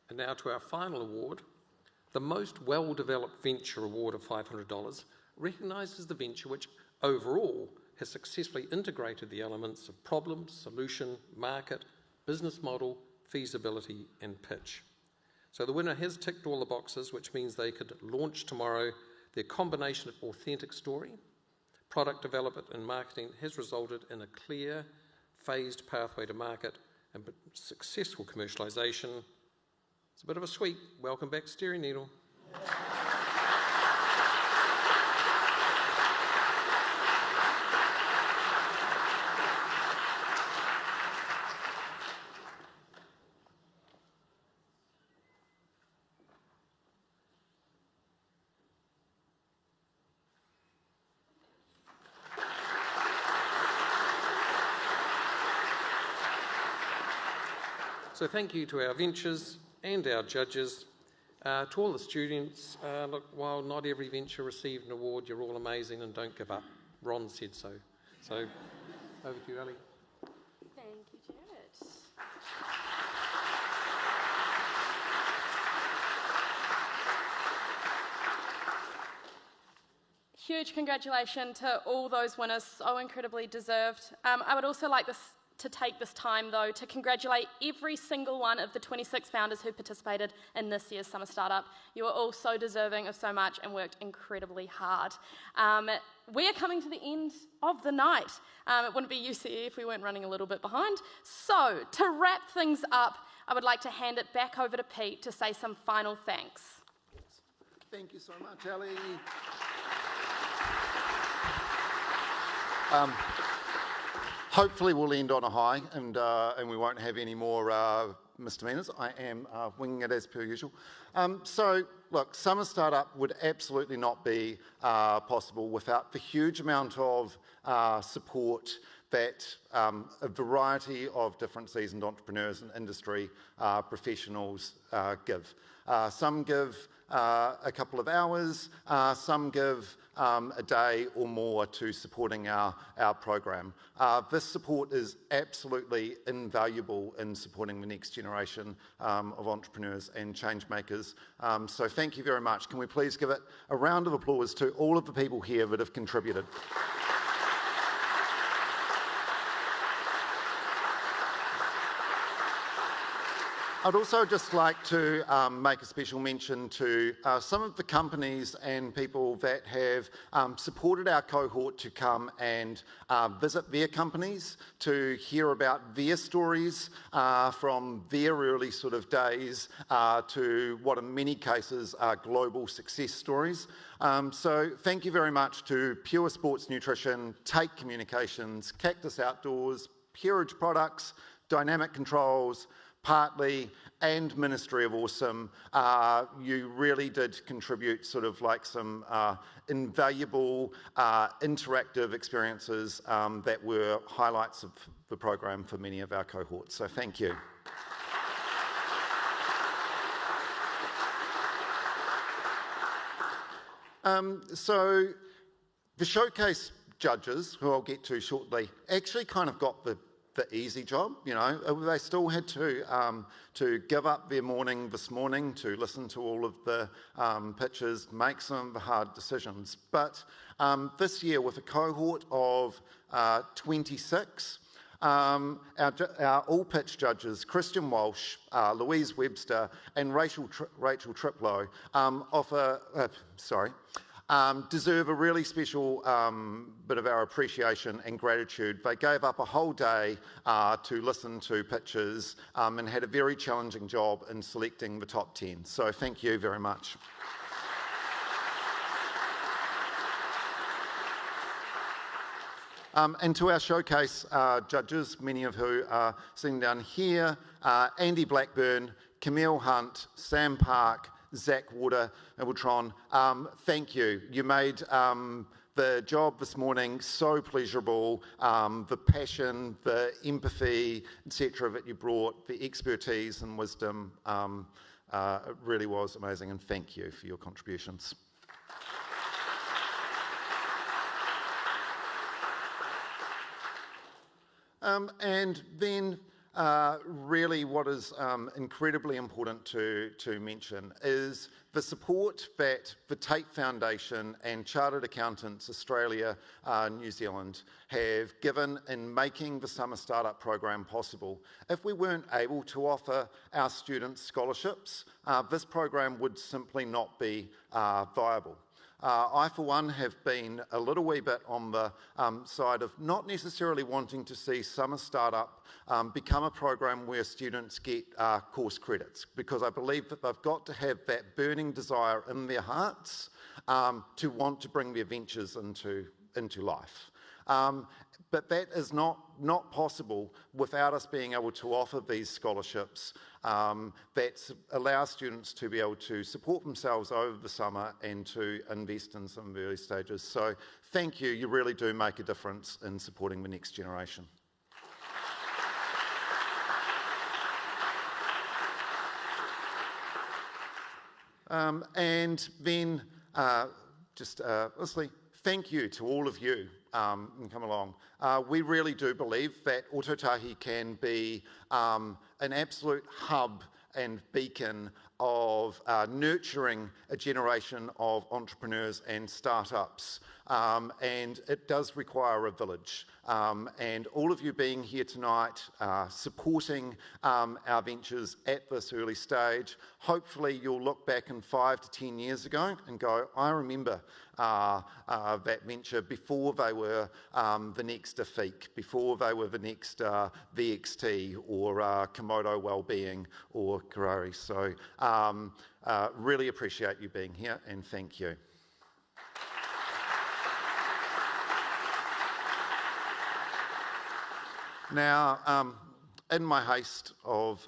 And now to our final award, the Most Well-Developed Venture Award of $500 recognises the venture which overall has successfully integrated the elements of problem, solution, market, business model, feasibility, and pitch. So the winner has ticked all the boxes, which means they could launch tomorrow. Their combination of authentic story, product development, and marketing has resulted in a clear, phased pathway to market and successful commercialisation. It's a bit of a sweep. Welcome back, Steering Needle. So thank you to our ventures and our judges. To all the students, look, while not every venture received an award, you're all amazing and don't give up. Ron said so. So over to you, Ali. Thank you, Jared. Huge congratulations to all those winners, so incredibly deserved. I would also like to take this time, though, to congratulate every single one of the 26 founders who participated in this year's Summer Startup. You are all so deserving of so much and worked incredibly hard. We are coming to the end of the night. It wouldn't be UCE if we weren't running a little bit behind. So, to wrap things up, I would like to hand it back over to Pete to say some final thanks. Thank you so much, Ali. Hopefully we'll end on a high and we won't have any more misdemeanours. I am winging it as per usual. So, look, Summer Startup would absolutely not be possible without the huge amount of support that a variety of different seasoned entrepreneurs and industry professionals give. Some give a couple of hours, some give a day or more to supporting our program. This support is absolutely invaluable in supporting the next generation of entrepreneurs and change makers. So thank you very much. Can we please give it a round of applause to all of the people here that have contributed. I'd also just like to make a special mention to some of the companies and people that have supported our cohort to come and visit their companies, to hear about their stories from their early sort of days to what in many cases are global success stories. So thank you very much to Pure Sports Nutrition, Take Communications, Cactus Outdoors, Peerage Products, Dynamic Controls, Partly, and Ministry of Awesome. You really did contribute sort of like some invaluable interactive experiences that were highlights of the program for many of our cohorts. So thank you. So the showcase judges, who I'll get to shortly, actually kind of got the easy job, you know. They still had to give up their morning this morning to listen to all of the pitches, make some of the hard decisions. But this year, with a cohort of 26, our all-pitch judges, Christian Walsh, Louise Webster, and Rachel Triplow, deserve a really special bit of our appreciation and gratitude. They gave up a whole day to listen to pitches and had a very challenging job in selecting the top 10. So thank you very much. And to our showcase judges, many of who are sitting down here, Andy Blackburn, Camille Hunt, Sam Park, Zach Watron, thank you. You made the job this morning so pleasurable. The passion, the empathy, etc. that you brought, the expertise and wisdom, it really was amazing, and thank you for your contributions. And then really what is incredibly important to mention is the support that the Tate Foundation and Chartered Accountants Australia, New Zealand have given in making the Summer Startup Program possible. If we weren't able to offer our students scholarships, this program would simply not be viable. I, for one, have been a little wee bit on the side of not necessarily wanting to see Summer Startup become a program where students get course credits, because I believe that they've got to have that burning desire in their hearts to want to bring their ventures into life. But that is not possible without us being able to offer these scholarships that allow students to be able to support themselves over the summer and to invest in some early stages. So thank you, you really do make a difference in supporting the next generation. And then lastly, thank you to all of you and come along. We really do believe that Ōtautahi can be an absolute hub and beacon of nurturing a generation of entrepreneurs and startups. And it does require a village. And all of you being here tonight, supporting our ventures at this early stage, hopefully you'll look back in 5 to 10 years ago and go, I remember that venture before they were the next Afik, before they were the next VXT or Komodo Wellbeing or Karari. So really appreciate you being here and thank you. Now, in my haste of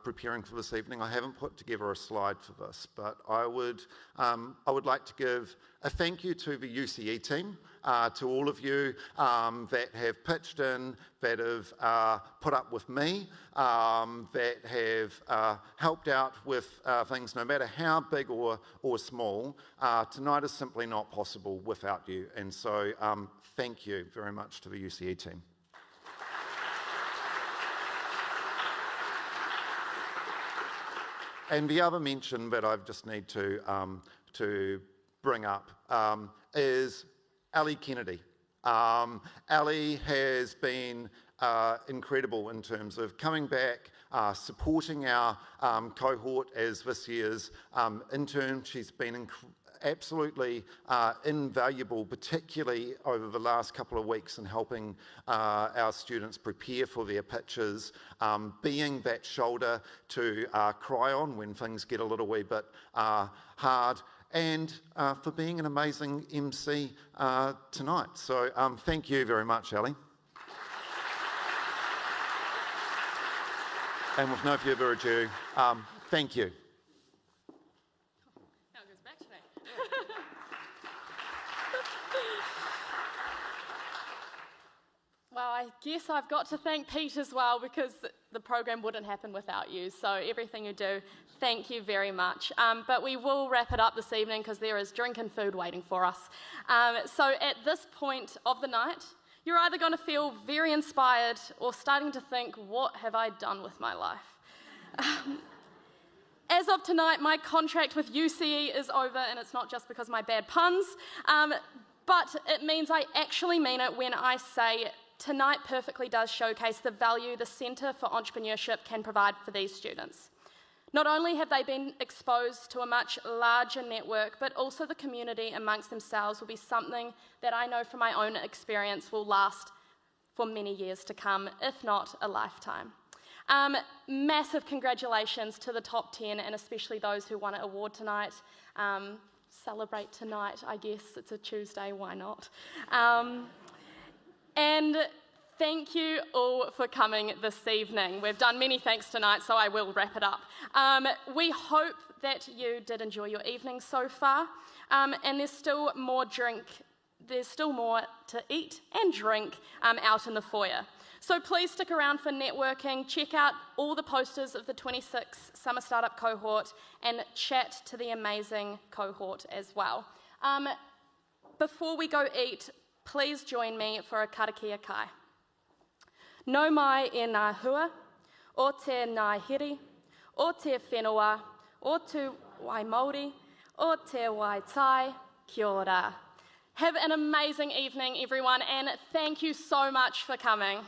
preparing for this evening, I haven't put together a slide for this, but I would like to give a thank you to the UCE team, to all of you that have pitched in, that have put up with me, that have helped out with things no matter how big or small. Tonight is simply not possible without you, and so thank you very much to the UCE team. And the other mention that I just need to bring up is Ali Kennedy. Ali has been incredible in terms of coming back, supporting our cohort as this year's intern. She's been absolutely invaluable, particularly over the last couple of weeks in helping our students prepare for their pitches, being that shoulder to cry on when things get a little wee bit hard, and for being an amazing MC tonight. So thank you very much, Ali. And with no further ado, thank you. Well, I guess I've got to thank Pete as well, because the program wouldn't happen without you. So everything you do, thank you very much. But we will wrap it up this evening because there is drink and food waiting for us. So at this point of the night, you're either going to feel very inspired or starting to think, what have I done with my life? As of tonight, my contract with UCE is over, and it's not just because of my bad puns, but it means I actually mean it when I say tonight perfectly does showcase the value the Centre for Entrepreneurship can provide for these students. Not only have they been exposed to a much larger network, but also the community amongst themselves will be something that I know from my own experience will last for many years to come, if not a lifetime. Massive congratulations to the top 10, and especially those who won an award tonight. Celebrate tonight, I guess. It's a Tuesday, why not? And thank you all for coming this evening. We've done many thanks tonight, so I will wrap it up. We hope that you did enjoy your evening so far, and there's still more to eat and drink out in the foyer. So please stick around for networking, check out all the posters of the 26 Summer Startup cohort, and chat to the amazing cohort as well. Before we go eat, please join me for a karakia kai. Nau mai e ngā hua, o te Ngāhiri, o te whenua, o te Waimori, o te Waitai, kia ora. Have an amazing evening, everyone, and thank you so much for coming.